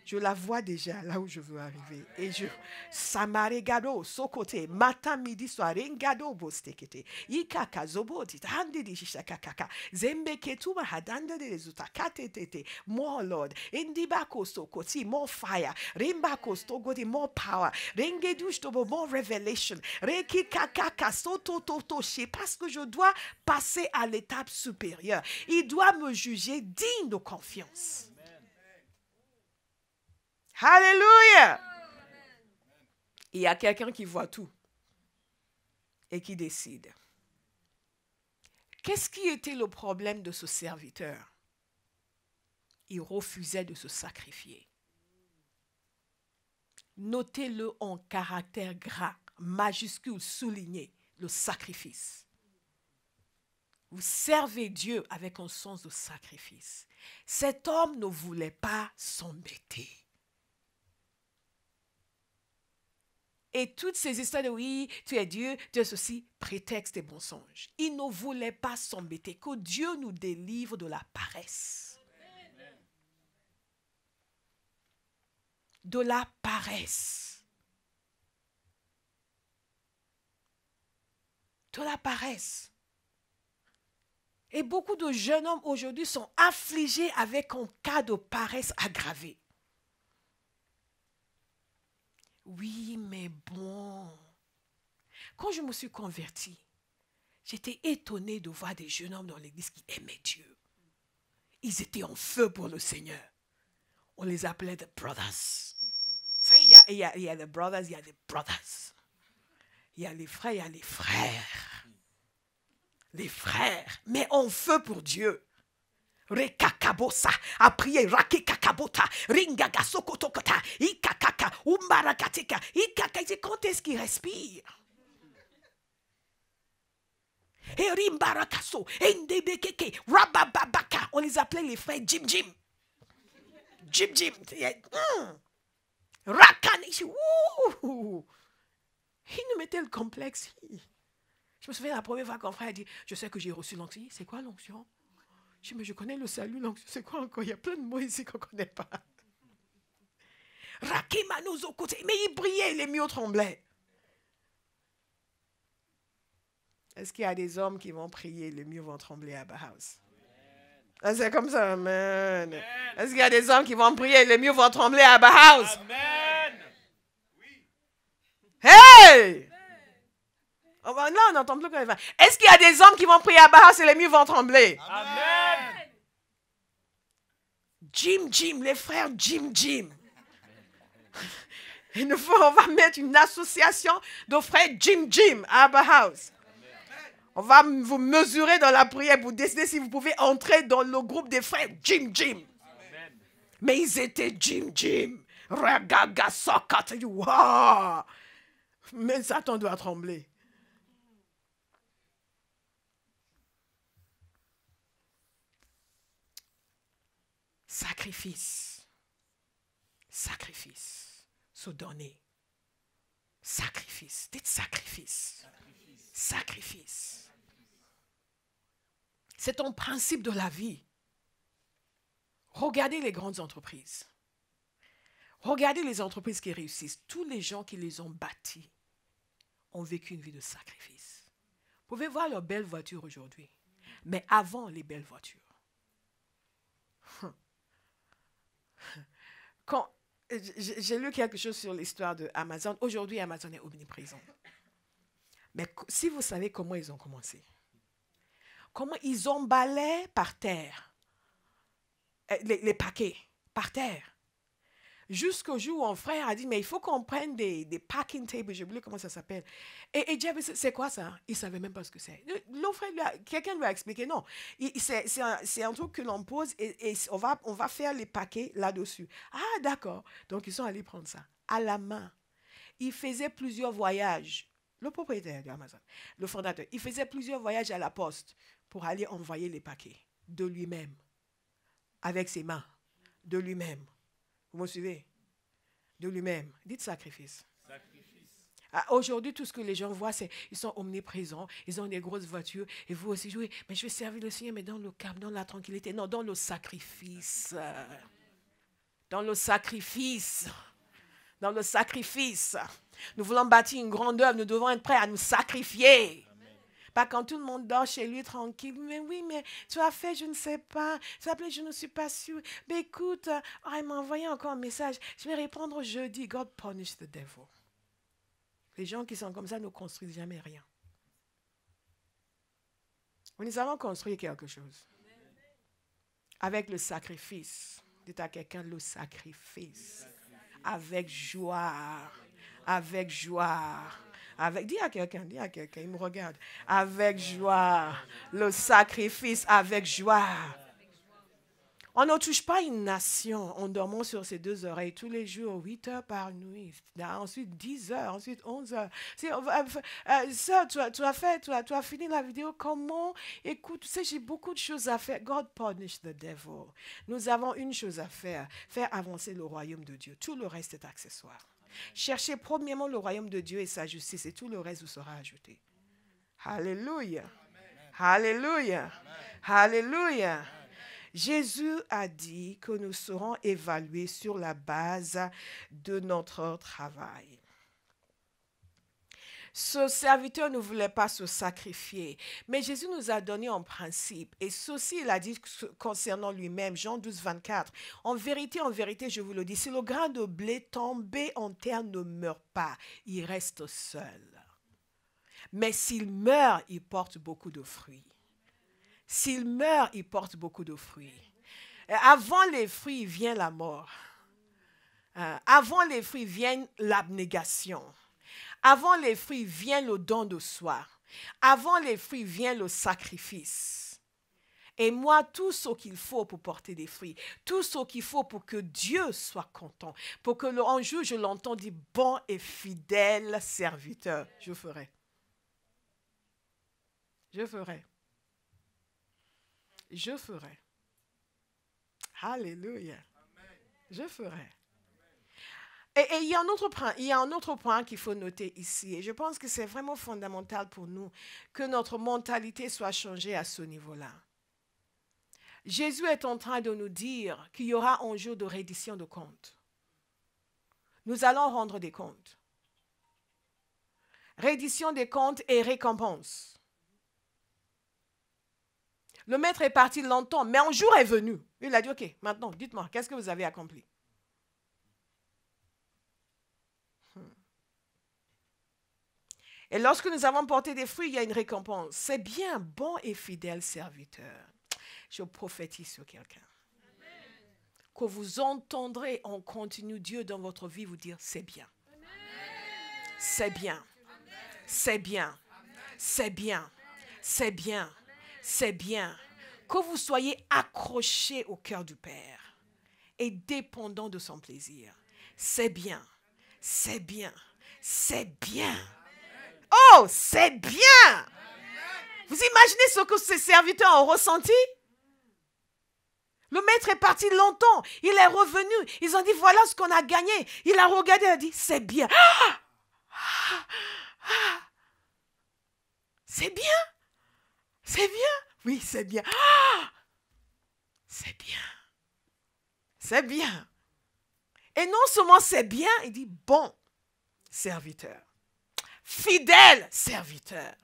Je la vois déjà là où je veux arriver. Et je... Samaregado, Sokote, matin, midi, soir, Rengado, Bostekete, Ikaka, Zoboti, Handidi, Shishakaka, Zembeketuma, Hadanda de Zuta, Katetete, more Lord, Indibako, Sokoti, more fire, Rimbako, Stogoti, more power, Rengedush, more revelation, Reki, Kakaka, Soto, Toto, parce que je dois passer à l'étape supérieure. Il doit me juger digne de confiance. Alléluia! Il y a quelqu'un qui voit tout et qui décide. Qu'est-ce qui était le problème de ce serviteur? Il refusait de se sacrifier. Notez-le en caractère gras, majuscule, souligné, le sacrifice. Vous servez Dieu avec un sens de sacrifice. Cet homme ne voulait pas s'embêter. Et toutes ces histoires de oui, tu es Dieu, tu es ceci, prétexte et mensonge. Il ne voulait pas s'embêter. Que Dieu nous délivre de la paresse. Amen. De la paresse. De la paresse. Et beaucoup de jeunes hommes aujourd'hui sont affligés avec un cas de paresse aggravé. Oui, mais bon. Quand je me suis convertie, j'étais étonnée de voir des jeunes hommes dans l'église qui aimaient Dieu. Ils étaient en feu pour le Seigneur. On les appelait the brothers. Vous savez, il y a les brothers, il y a les brothers. Il y a les frères, il y a les frères. Les frères, mais en feu pour Dieu. Rekakabosa, a prié, rakikakabota, ringaga sokotokota, ikakaka, umbarakatika, ikaka, quand est-ce qu'il respire? Et rimbarakaso, endebekeke, rabababaka, on les appelait les frères Jim Jim. Jim Jim, rakanishi, il nous mettait le complexe. Je me souviens la première fois qu'un frère a dit, je sais que j'ai reçu l'onction. C'est quoi l'onction? Je dis, mais je connais le salut, l'onction. C'est quoi encore? Il y a plein de mots ici qu'on ne connaît pas. Rakimanozo côté. Mais il brillait, les murs tremblaient. Est-ce qu'il y a des hommes qui vont prier, les murs vont trembler à Bahaus? C'est comme ça, amen. Est-ce qu'il y a des hommes qui vont prier, les murs vont trembler à Bahaus? Amen. Oui. Hey! Oh, là, on n'entend plus quand il va. Est-ce qu'il y a des hommes qui vont prier à Bahaus et les murs vont trembler? Amen. Jim, les frères Jim. On va mettre une association de frères Jim à Bahaus. On va vous mesurer dans la prière pour décider si vous pouvez entrer dans le groupe des frères Jim. Amen. Mais ils étaient Jim. Ragaga sokat. Wow. Mais Satan doit trembler. Sacrifice. Sacrifice. Se donner. Sacrifice. Dites sacrifice. Sacrifice. C'est un principe de la vie. Regardez les grandes entreprises. Regardez les entreprises qui réussissent. Tous les gens qui les ont bâties ont vécu une vie de sacrifice. Vous pouvez voir leurs belles voitures aujourd'hui. Mais avant les belles voitures. Quand j'ai lu quelque chose sur l'histoire de Amazon. Aujourd'hui, Amazon est omniprésent. Mais si vous savez comment ils ont commencé. Comment ils emballaient par terre les paquets, par terre. Jusqu'au jour où un frère a dit, mais il faut qu'on prenne des packing tables, je ne sais plus comment ça s'appelle. Et Jeff, c'est quoi ça? Il ne savait même pas ce que c'est. Quelqu'un lui a expliqué, non, c'est un truc que l'on pose et on va faire les paquets là-dessus. Ah, d'accord. Donc, ils sont allés prendre ça à la main. Il faisait plusieurs voyages. Le propriétaire d'Amazon, le fondateur, il faisait plusieurs voyages à la poste pour aller envoyer les paquets de lui-même, avec ses mains, de lui-même. Vous me suivez? De lui-même. Dites sacrifice. Aujourd'hui, tout ce que les gens voient, c'est ils sont omniprésents, ils ont des grosses voitures, et vous aussi jouez, mais je vais servir le Seigneur, mais dans le calme, dans la tranquillité. Non, dans le sacrifice. Dans le sacrifice. Dans le sacrifice. Nous voulons bâtir une grande œuvre, nous devons être prêts à nous sacrifier. Pas quand tout le monde dort chez lui tranquille. Mais oui, mais tu as fait, je ne sais pas. Tu as appelé, je ne suis pas sûre. Mais écoute, il m'a envoyé encore un message. Je vais répondre jeudi. God punish the devil. Les gens qui sont comme ça ne construisent jamais rien. Nous allons construire quelque chose. Avec le sacrifice. Dites à quelqu'un le sacrifice. Avec joie. Avec joie. Dis à quelqu'un, il me regarde. Avec joie. Le sacrifice avec joie. On ne touche pas une nation en dormant sur ses deux oreilles tous les jours, 8 heures par nuit. Ensuite 10 heures, ensuite 11 heures. Ça, tu as fini la vidéo, comment? Écoute, tu sais, j'ai beaucoup de choses à faire. God punish the devil. Nous avons une chose à faire avancer le royaume de Dieu. Tout le reste est accessoire. Cherchez premièrement le royaume de Dieu et sa justice et tout le reste vous sera ajouté. Alléluia. Alléluia. Alléluia. Jésus a dit que nous serons évalués sur la base de notre travail. Ce serviteur ne voulait pas se sacrifier, mais Jésus nous a donné un principe. Et ceci, il a dit concernant lui-même, Jean 12, 24. En vérité, je vous le dis, si le grain de blé tombé en terre ne meurt pas, il reste seul. Mais s'il meurt, il porte beaucoup de fruits. S'il meurt, il porte beaucoup de fruits. Avant les fruits vient la mort. Avant les fruits vient l'abnégation. Avant les fruits vient le don de soi. Avant les fruits vient le sacrifice. Et moi, tout ce qu'il faut pour porter des fruits, tout ce qu'il faut pour que Dieu soit content, pour que un jour je l'entende dire bon et fidèle serviteur, je ferai. Je ferai. Je ferai. Alléluia. Je ferai. Et il y a un autre point qu'il faut noter ici. Et je pense que c'est vraiment fondamental pour nous que notre mentalité soit changée à ce niveau-là. Jésus est en train de nous dire qu'il y aura un jour de reddition de comptes. Nous allons rendre des comptes. Reddition des comptes et récompense. Le maître est parti longtemps, mais un jour est venu. Il a dit, ok, maintenant, dites-moi, qu'est-ce que vous avez accompli? Et lorsque nous avons porté des fruits, il y a une récompense. C'est bien, bon et fidèle serviteur. Je prophétise sur quelqu'un. Que vous entendrez en continu Dieu dans votre vie vous dire, c'est bien. C'est bien. C'est bien. C'est bien. C'est bien. C'est bien. Que vous soyez accrochés au cœur du Père. et dépendant de son plaisir. C'est bien, c'est bien, c'est bien. Oh, c'est bien. Vous imaginez ce que ces serviteurs ont ressenti? Le maître est parti longtemps. Il est revenu. Ils ont dit, voilà ce qu'on a gagné. Il a regardé et a dit, c'est bien. C'est bien. C'est bien. Oui, c'est bien. C'est bien. C'est bien. Et non seulement c'est bien, il dit, bon serviteur. Fidèle serviteur.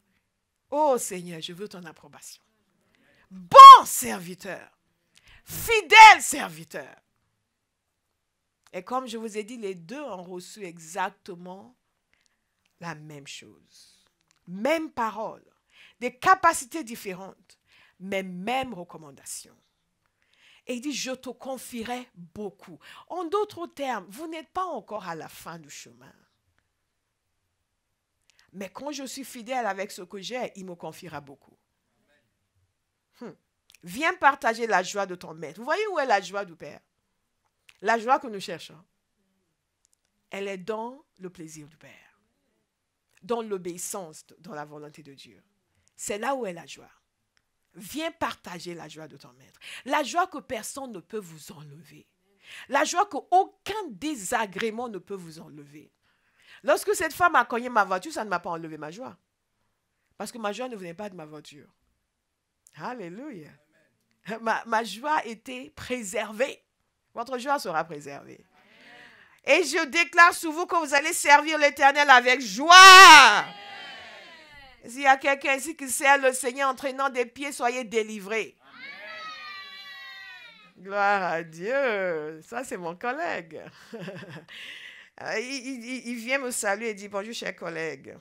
Oh Seigneur, je veux ton approbation. Bon serviteur. Fidèle serviteur. Et comme je vous ai dit, les deux ont reçu exactement la même chose. Même parole. Des capacités différentes, mais même recommandation. Et il dit, je te confierai beaucoup. En d'autres termes, vous n'êtes pas encore à la fin du chemin. Mais quand je suis fidèle avec ce que j'ai, il me confiera beaucoup. Viens partager la joie de ton maître. Vous voyez où est la joie du Père? La joie que nous cherchons. Elle est dans le plaisir du Père. Dans l'obéissance, dans la volonté de Dieu. C'est là où est la joie. Viens partager la joie de ton maître. La joie que personne ne peut vous enlever. La joie qu'aucun désagrément ne peut vous enlever. Lorsque cette femme a cogné ma voiture, ça ne m'a pas enlevé ma joie. Parce que ma joie ne venait pas de ma voiture. Alléluia. Ma joie était préservée. Votre joie sera préservée. Et je déclare sur vous que vous allez servir l'Éternel avec joie. S'il y a quelqu'un ici qui sert le Seigneur en traînant des pieds, soyez délivrés. Gloire à Dieu. Ça, c'est mon collègue. Il vient me saluer et dit, bonjour, cher collègue.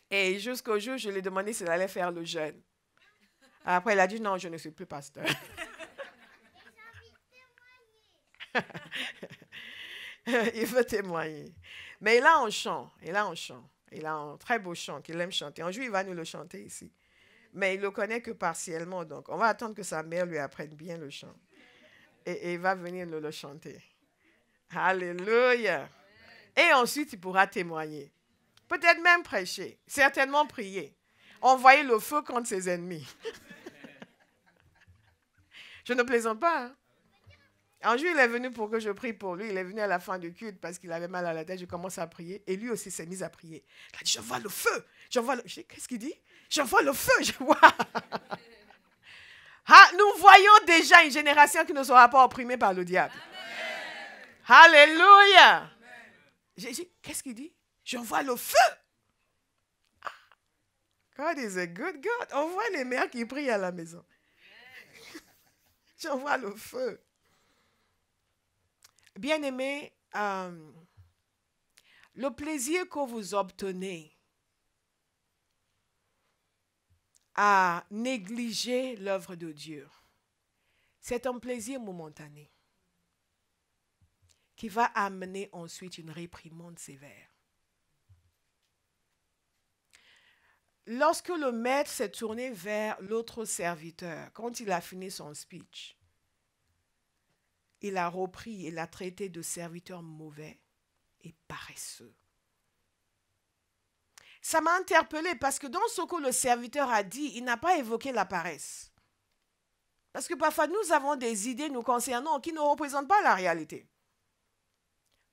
Et jusqu'au jour, je lui ai demandé s'il allait faire le jeûne. Après, il a dit, non, je ne suis plus pasteur. Il veut témoigner. Mais il a un chant. Il a un très beau chant qu'il aime chanter. Un jour, il va nous le chanter ici. Mais il ne le connaît que partiellement. Donc, on va attendre que sa mère lui apprenne bien le chant. Et il va venir nous le chanter. Alléluia. Et ensuite, il pourra témoigner. Peut-être même prêcher. Certainement prier. Envoyer le feu contre ses ennemis. Je ne plaisante pas. Hein? Un jour, il est venu pour que je prie pour lui. Il est venu à la fin du culte parce qu'il avait mal à la tête. Je commence à prier. Et lui aussi s'est mis à prier. Il a dit, je vois le feu. Qu'est-ce qu'il dit? Je vois le feu. Je vois. Nous voyons déjà une génération qui ne sera pas opprimée par le diable. Amen. Alléluia. J'ai dit, qu'est-ce qu'il dit? Je vois le feu. God is a good God. On voit les mères qui prient à la maison. Je vois le feu. Bien-aimés, le plaisir que vous obtenez à négliger l'œuvre de Dieu, c'est un plaisir momentané qui va amener ensuite une réprimande sévère. Lorsque le maître s'est tourné vers l'autre serviteur, quand il a fini son speech, il a repris et l'a traité de serviteur mauvais et paresseux. Ça m'a interpellée parce que dans ce que le serviteur a dit, il n'a pas évoqué la paresse. Parce que parfois, nous avons des idées nous concernant qui ne représentent pas la réalité.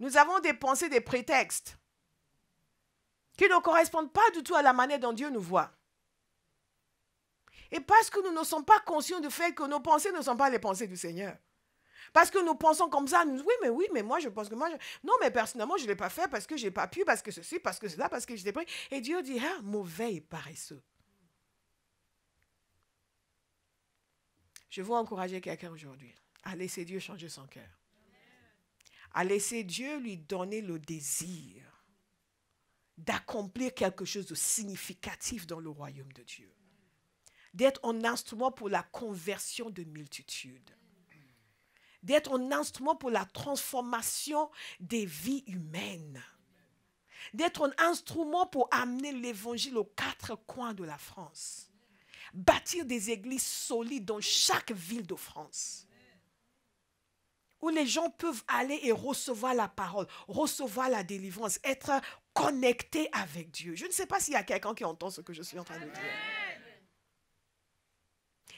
Nous avons des pensées, des prétextes qui ne correspondent pas du tout à la manière dont Dieu nous voit. Et parce que nous ne sommes pas conscients du fait que nos pensées ne sont pas les pensées du Seigneur. Parce que nous pensons comme ça, nous oui, mais moi je pense que non, mais personnellement je ne l'ai pas fait parce que je n'ai pas pu, parce que ceci, parce que cela, parce que je l'ai pris. Et Dieu dit, mauvais et paresseux. Je veux encourager quelqu'un aujourd'hui à laisser Dieu changer son cœur. À laisser Dieu lui donner le désir d'accomplir quelque chose de significatif dans le royaume de Dieu. D'être un instrument pour la conversion de multitudes. D'être un instrument pour la transformation des vies humaines. D'être un instrument pour amener l'évangile aux 4 coins de la France. Bâtir des églises solides dans chaque ville de France. où les gens peuvent aller et recevoir la parole, recevoir la délivrance, être connectés avec Dieu. Je ne sais pas s'il y a quelqu'un qui entend ce que je suis en train de dire.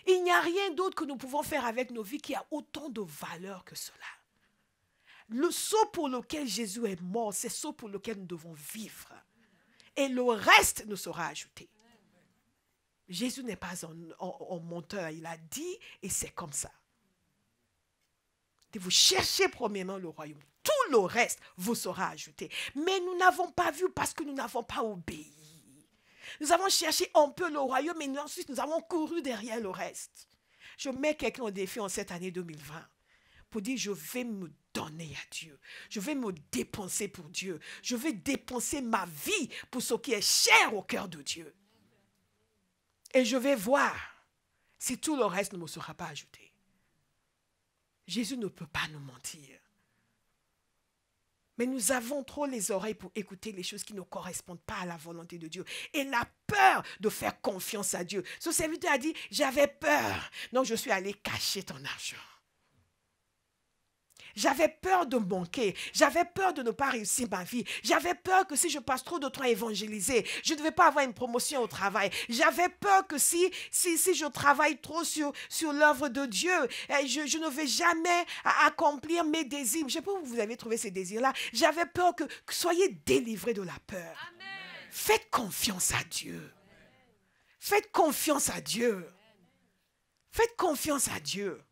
Il n'y a rien d'autre que nous pouvons faire avec nos vies qui a autant de valeur que cela. Le sceau pour lequel Jésus est mort, c'est ce pour lequel nous devons vivre. Et le reste nous sera ajouté. Jésus n'est pas un menteur, il a dit et c'est comme ça. Vous cherchez premièrement le royaume. Tout le reste vous sera ajouté. Mais nous n'avons pas vu parce que nous n'avons pas obéi. Nous avons cherché un peu le royaume, mais ensuite nous avons couru derrière le reste. Je mets quelqu'un au défi en cette année 2020 pour dire je vais me donner à Dieu. Je vais me dépenser pour Dieu. Je vais dépenser ma vie pour ce qui est cher au cœur de Dieu. Et je vais voir si tout le reste ne me sera pas ajouté. Jésus ne peut pas nous mentir. Mais nous avons trop les oreilles pour écouter les choses qui ne correspondent pas à la volonté de Dieu. Et la peur de faire confiance à Dieu. Ce serviteur a dit, j'avais peur. Donc je suis allé cacher ton argent. J'avais peur de manquer. J'avais peur de ne pas réussir ma vie. J'avais peur que si je passe trop de temps à évangéliser, je ne vais pas avoir une promotion au travail. J'avais peur que si je travaille trop sur l'œuvre de Dieu, je ne vais jamais accomplir mes désirs. Je ne sais pas où vous avez trouvé ces désirs-là. J'avais peur que soyez délivrés de la peur. Amen. Faites confiance à Dieu. Faites confiance à Dieu. Faites confiance à Dieu.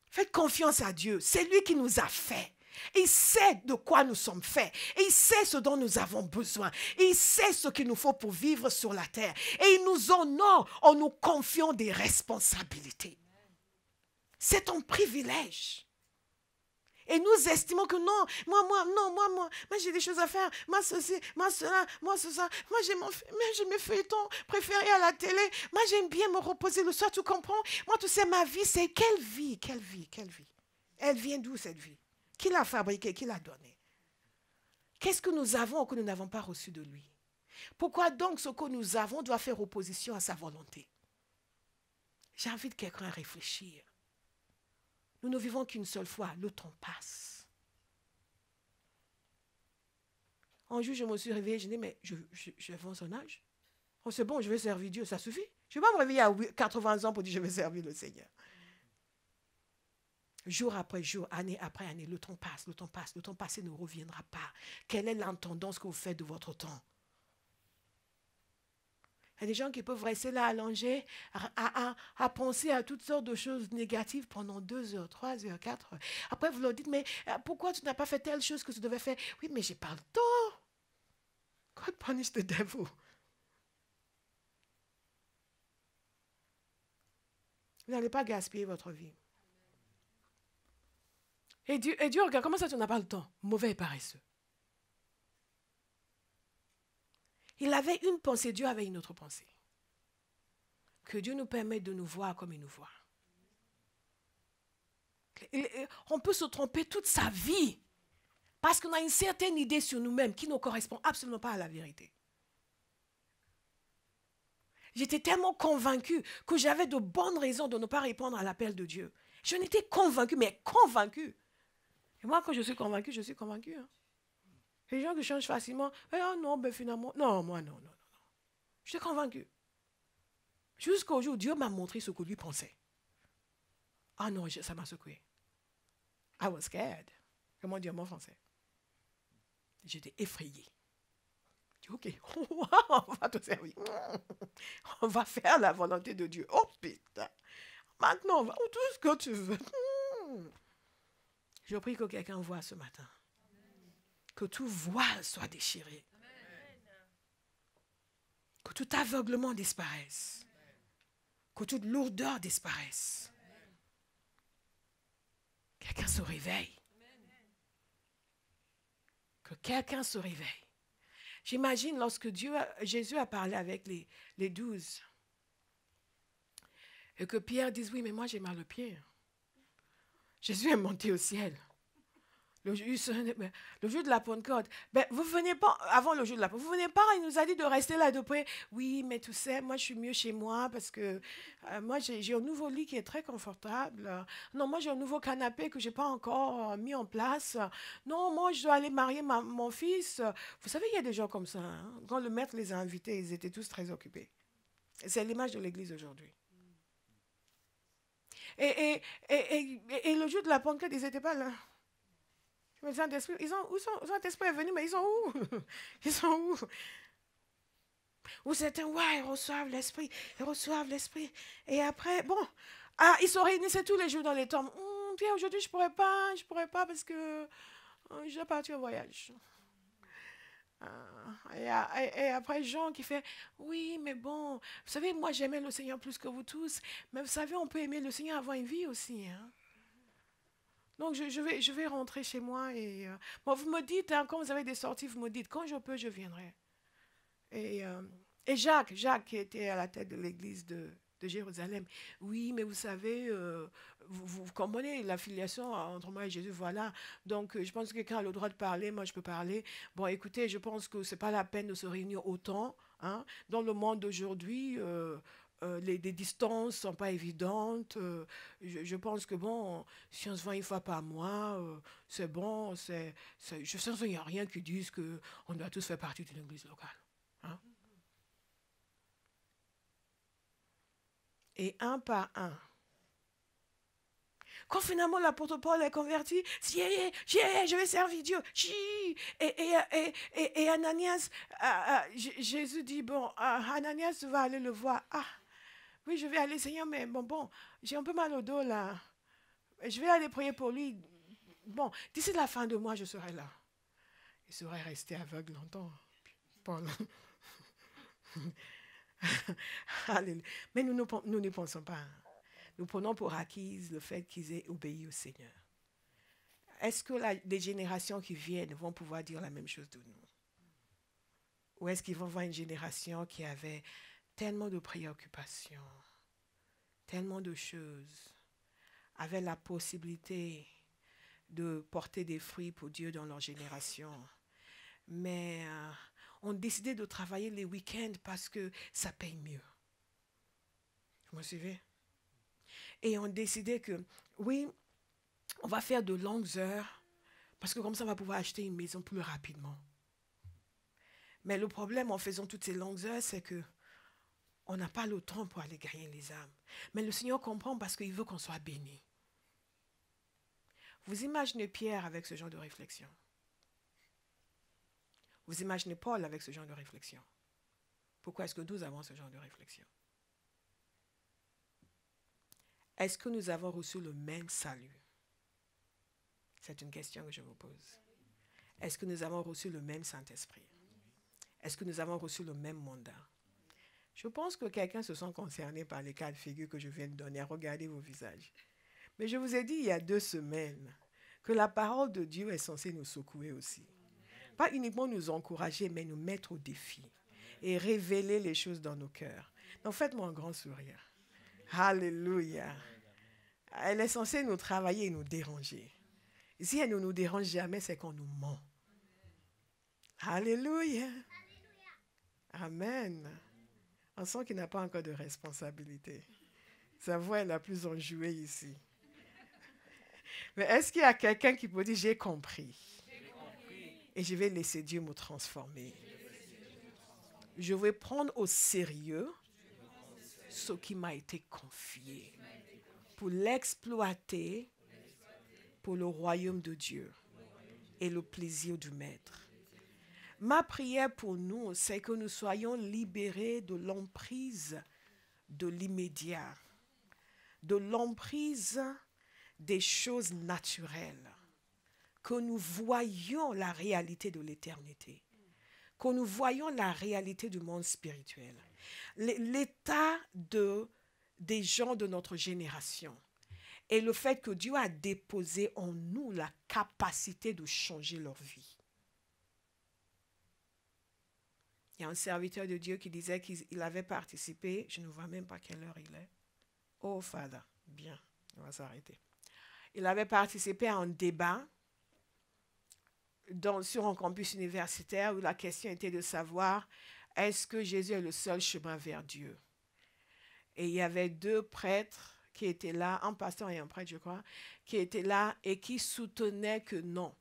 Faites confiance à Dieu. C'est lui qui nous a fait. Il sait de quoi nous sommes faits. Et il sait ce dont nous avons besoin. Et il sait ce qu'il nous faut pour vivre sur la terre. Et il nous honore en nous confiant des responsabilités. C'est un privilège. Et nous estimons que non, moi, j'ai des choses à faire. Moi, ceci, moi, cela, moi, ça. Moi, j'ai mes feuilletons préférés à la télé. Moi, j'aime bien me reposer le soir, tu comprends? Moi, tu sais, ma vie, c'est quelle vie? Elle vient d'où, cette vie? Qui l'a fabriquée? Qui l'a donnée? Qu'est-ce que nous avons que nous n'avons pas reçu de lui? Pourquoi donc ce que nous avons doit faire opposition à sa volonté? J'invite quelqu'un à réfléchir. Nous ne vivons qu'une seule fois, le temps passe. Un jour, je me suis réveillée, je dis, mais j'avance en âge. Oh, c'est bon, je vais servir Dieu, ça suffit. Je ne vais pas me réveiller à 80 ans pour dire, je vais servir le Seigneur. Jour après jour, année après année, le temps passe, le temps passe, le temps passé ne reviendra pas. Quelle est l'intendance que vous faites de votre temps? Il y a des gens qui peuvent rester là allongés, à penser à toutes sortes de choses négatives pendant 2 heures, 3 heures, 4 heures. Après, vous leur dites, mais pourquoi tu n'as pas fait telle chose que tu devais faire? Oui, mais je n'ai pas le temps. God punish the devil. Vous n'allez pas gaspiller votre vie. Et Dieu, regarde, comment ça tu n'as pas le temps? Mauvais et paresseux. Il avait une pensée, Dieu avait une autre pensée. Que Dieu nous permette de nous voir comme il nous voit. On peut se tromper toute sa vie parce qu'on a une certaine idée sur nous-mêmes qui ne correspond absolument pas à la vérité. J'étais tellement convaincue que j'avais de bonnes raisons de ne pas répondre à l'appel de Dieu. Je n'étais convaincue, mais convaincue. Et moi, quand je suis convaincue, je suis convaincue. Hein. Les gens qui changent facilement, oh non, ben finalement, non, moi, non. Je suis convaincue. Jusqu'au jour où Dieu m'a montré ce que lui pensait. Ah non, ça m'a secoué. I was scared. Comment dire en français? J'étais effrayée. Je dis, ok, on va te servir. On va faire la volonté de Dieu. Oh putain. Maintenant, on va tout ce que tu veux. Je prie que quelqu'un voie ce matin. Que tout voile soit déchiré. Que tout aveuglement disparaisse. Que toute lourdeur disparaisse. Quelqu'un se réveille. Que quelqu'un se réveille. J'imagine lorsque Jésus a parlé avec les 12 et que Pierre dise, oui, mais moi j'ai mal au pied. Jésus est monté au ciel. Le jour de la Pentecôte, ben, vous venez pas, avant le jour de la Pentecôte, vous venez pas, il nous a dit de rester là de près. Oui, mais tu sais, moi je suis mieux chez moi parce que moi j'ai un nouveau lit qui est très confortable. Non, moi j'ai un nouveau canapé que j'ai pas encore mis en place. Non, moi je dois aller marier mon fils. Vous savez, il y a des gens comme ça. Hein. Quand le maître les a invités, ils étaient tous très occupés. C'est l'image de l'Église aujourd'hui. Et le jour de la Pentecôte, ils n'étaient pas là. Le Saint-Esprit, le Saint-Esprit est venu, mais ils sont où? Ils sont où? Ou certains, ouais, ils reçoivent l'Esprit, ils reçoivent l'Esprit. Et après, bon, ils se réunissaient tous les jours dans les tombes. Puis aujourd'hui, je pourrais pas parce que je dois partir au voyage. Et après, Jean qui fait, oui, mais bon, vous savez, moi j'aimais le Seigneur plus que vous tous, mais vous savez, on peut aimer le Seigneur avoir une vie aussi. Hein? Donc, je vais rentrer chez moi et... bon, vous me dites, hein, quand vous avez des sorties, vous me dites, quand je peux, je viendrai. Et, Jacques, qui était à la tête de l'église de Jérusalem, oui, mais vous savez, vous comprenez l'affiliation entre moi et Jésus, voilà. Donc, je pense que quelqu'un a le droit de parler, moi je peux parler. Bon, écoutez, je pense que ce n'est pas la peine de se réunir autant. Hein. Dans le monde d'aujourd'hui, les distances ne sont pas évidentes. Je pense que, bon, si on se voit une fois par mois, c'est bon. Je sens qu'il n'y a rien qui dise qu'on doit tous faire partie d'une église locale. Hein? Et un par un. Quand finalement l'apôtre Paul est converti, je vais servir Dieu. Et Ananias, Jésus dit, bon, Ananias va aller le voir. Ah, oui, je vais aller, Seigneur, mais bon, j'ai un peu mal au dos là. Je vais aller prier pour lui. Bon, d'ici la fin de mois, je serai là. Il serait resté aveugle longtemps, Paul. Mais nous ne pensons pas. Nous prenons pour acquise le fait qu'ils aient obéi au Seigneur. Est-ce que les générations qui viennent vont pouvoir dire la même chose de nous? Ou est-ce qu'ils vont voir une génération qui avait tellement de préoccupations, tellement de choses, avait la possibilité de porter des fruits pour Dieu dans leur génération, mais ont décidé de travailler les week-ends parce que ça paye mieux. Vous me suivez? Et ont décidé que, oui, on va faire de longues heures parce que comme ça, on va pouvoir acheter une maison plus rapidement. Mais le problème en faisant toutes ces longues heures, c'est que on n'a pas le temps pour aller gagner les âmes. Mais le Seigneur comprend parce qu'il veut qu'on soit béni. Vous imaginez Pierre avec ce genre de réflexion. Vous imaginez Paul avec ce genre de réflexion. Pourquoi est-ce que nous avons ce genre de réflexion? Est-ce que nous avons reçu le même salut? C'est une question que je vous pose. Est-ce que nous avons reçu le même Saint-Esprit? Est-ce que nous avons reçu le même mandat? Je pense que quelqu'un se sent concerné par les cas de figure que je viens de donner. Regardez vos visages. Mais je vous ai dit il y a 2 semaines que la parole de Dieu est censée nous secouer aussi. Pas uniquement nous encourager, mais nous mettre au défi et révéler les choses dans nos cœurs. Donc faites-moi un grand sourire. Alléluia. Elle est censée nous travailler et nous déranger. Si elle ne nous dérange jamais, c'est qu'on nous ment. Alléluia. Amen. On sent qu'il n'a pas encore de responsabilité. Sa voix est la plus enjouée ici. Mais est-ce qu'il y a quelqu'un qui peut dire, j'ai compris. Et je vais laisser Dieu me transformer. Je vais prendre au sérieux ce qui m'a été confié pour l'exploiter pour le royaume de Dieu et le plaisir du Maître. Ma prière pour nous, c'est que nous soyons libérés de l'emprise de l'immédiat, de l'emprise des choses naturelles, que nous voyions la réalité de l'éternité, que nous voyions la réalité du monde spirituel, l'état des gens de notre génération et le fait que Dieu a déposé en nous la capacité de changer leur vie. Il y a un serviteur de Dieu qui disait qu'il avait participé, je ne vois même pas quelle heure il est. Oh, Father, bien, on va s'arrêter. Il avait participé à un débat sur un campus universitaire où la question était de savoir est-ce que Jésus est le seul chemin vers Dieu. Et il y avait 2 prêtres qui étaient là, un pasteur et un prêtre, je crois, qui étaient là et qui soutenaient que non.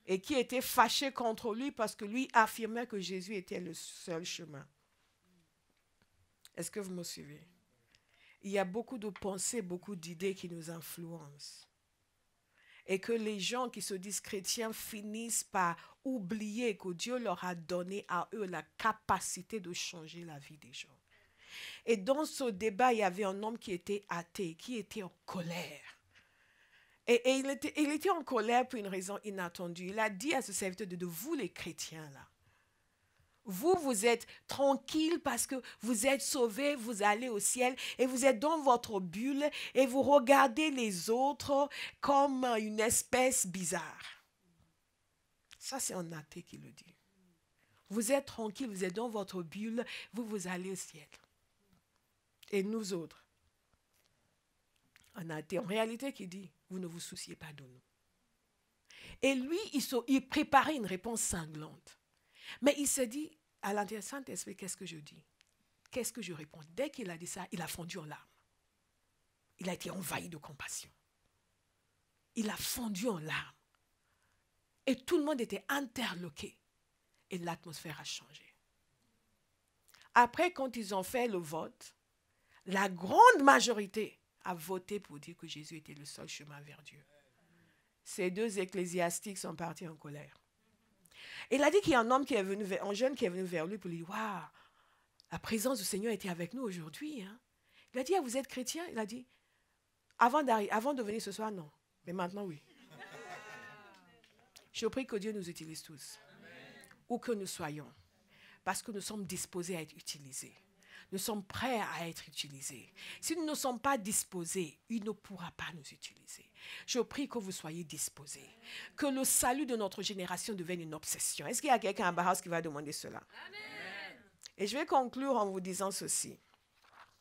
Et qui étaient fâchés contre lui parce que lui affirmait que Jésus était le seul chemin. Est-ce que vous me suivez? Il y a beaucoup de pensées, beaucoup d'idées qui nous influencent. Et que les gens qui se disent chrétiens finissent par oublier que Dieu leur a donné à eux la capacité de changer la vie des gens. Et dans ce débat, il y avait un homme qui était athée, qui était en colère. Et il était en colère pour une raison inattendue. Il a dit à ce serviteur de vous les chrétiens là, vous êtes tranquille parce que vous êtes sauvés, vous allez au ciel et vous êtes dans votre bulle et vous regardez les autres comme une espèce bizarre. Ça, c'est un athée qui le dit. Vous êtes tranquille, vous êtes dans votre bulle, vous allez au ciel. Et nous autres, un athée en réalité qui dit, vous ne vous souciez pas de nous. Et lui, il préparait une réponse cinglante. Mais il s'est dit, à l'intérieur du Saint-Esprit, qu'est-ce que je dis? Qu'est-ce que je réponds? Dès qu'il a dit ça, il a fondu en larmes. Il a été envahi de compassion. Il a fondu en larmes. Et tout le monde était interloqué. Et l'atmosphère a changé. Après, quand ils ont fait le vote, la grande majorité a voté pour dire que Jésus était le seul chemin vers Dieu. Ces 2 ecclésiastiques sont partis en colère. Il a dit qu'il y a un homme qui est venu un jeune qui est venu vers lui pour lui dire, waouh, la présence du Seigneur était avec nous aujourd'hui. Hein. Il a dit, ah, vous êtes chrétien? Il a dit, avant de venir ce soir, non. Mais maintenant, oui. Je prie que Dieu nous utilise tous. Amen. Où que nous soyons. Parce que nous sommes disposés à être utilisés. Nous sommes prêts à être utilisés. Si nous ne sommes pas disposés, il ne pourra pas nous utiliser. Je prie que vous soyez disposés. Que le salut de notre génération devienne une obsession. Est-ce qu'il y a quelqu'un à Barras qui va demander cela? Amen. Et je vais conclure en vous disant ceci.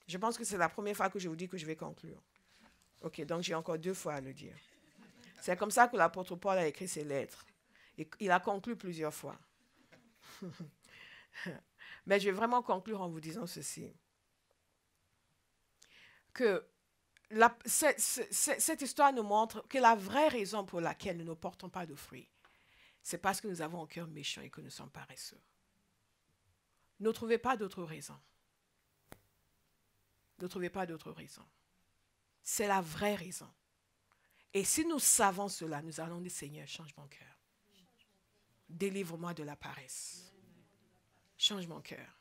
Je pense que c'est la première fois que je vous dis que je vais conclure. Ok, donc j'ai encore 2 fois à le dire. C'est comme ça que l'apôtre Paul a écrit ses lettres. Et il a conclu plusieurs fois. Mais je vais vraiment conclure en vous disant ceci. Que cette histoire nous montre que la vraie raison pour laquelle nous ne portons pas de fruits, c'est parce que nous avons un cœur méchant et que nous sommes paresseux. Ne trouvez pas d'autre raison. Ne trouvez pas d'autre raison. C'est la vraie raison. Et si nous savons cela, nous allons dire, Seigneur, change mon cœur. Délivre-moi de la paresse. Change mon cœur.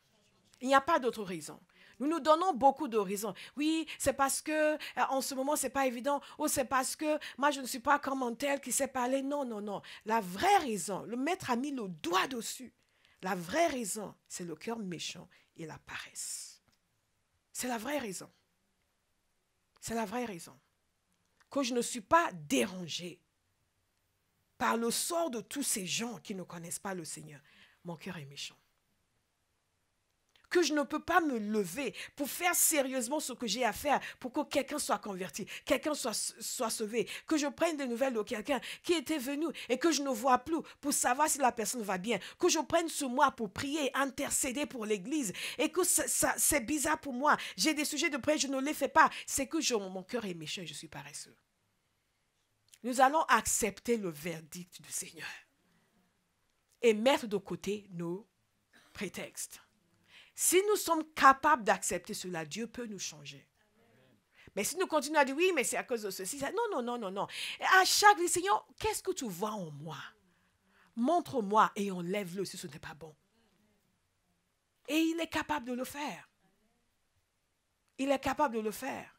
Il n'y a pas d'autre raison. Nous nous donnons beaucoup de raisons. Oui, c'est parce que en ce moment, ce n'est pas évident. Ou c'est parce que moi, je ne suis pas comme un tel qui sait parler. Non, non, non. La vraie raison, le maître a mis le doigt dessus. La vraie raison, c'est le cœur méchant et la paresse. C'est la vraie raison. C'est la vraie raison. Que je ne suis pas dérangée par le sort de tous ces gens qui ne connaissent pas le Seigneur. Mon cœur est méchant. Que je ne peux pas me lever pour faire sérieusement ce que j'ai à faire pour que quelqu'un soit converti, quelqu'un soit sauvé, que je prenne des nouvelles de quelqu'un qui était venu et que je ne vois plus pour savoir si la personne va bien, que je prenne ce mois pour prier, intercéder pour l'église et que c'est bizarre pour moi, j'ai des sujets de prière, je ne les fais pas, c'est que mon cœur est méchant et je suis paresseux. Nous allons accepter le verdict du Seigneur et mettre de côté nos prétextes. Si nous sommes capables d'accepter cela, Dieu peut nous changer. Amen. Mais si nous continuons à dire, oui, mais c'est à cause de ceci, ça, non, non, non, non, non. Et à chaque fois, Seigneur, qu'est-ce que tu vois en moi? Montre-moi et enlève-le si ce n'est pas bon. Et il est capable de le faire. Il est capable de le faire.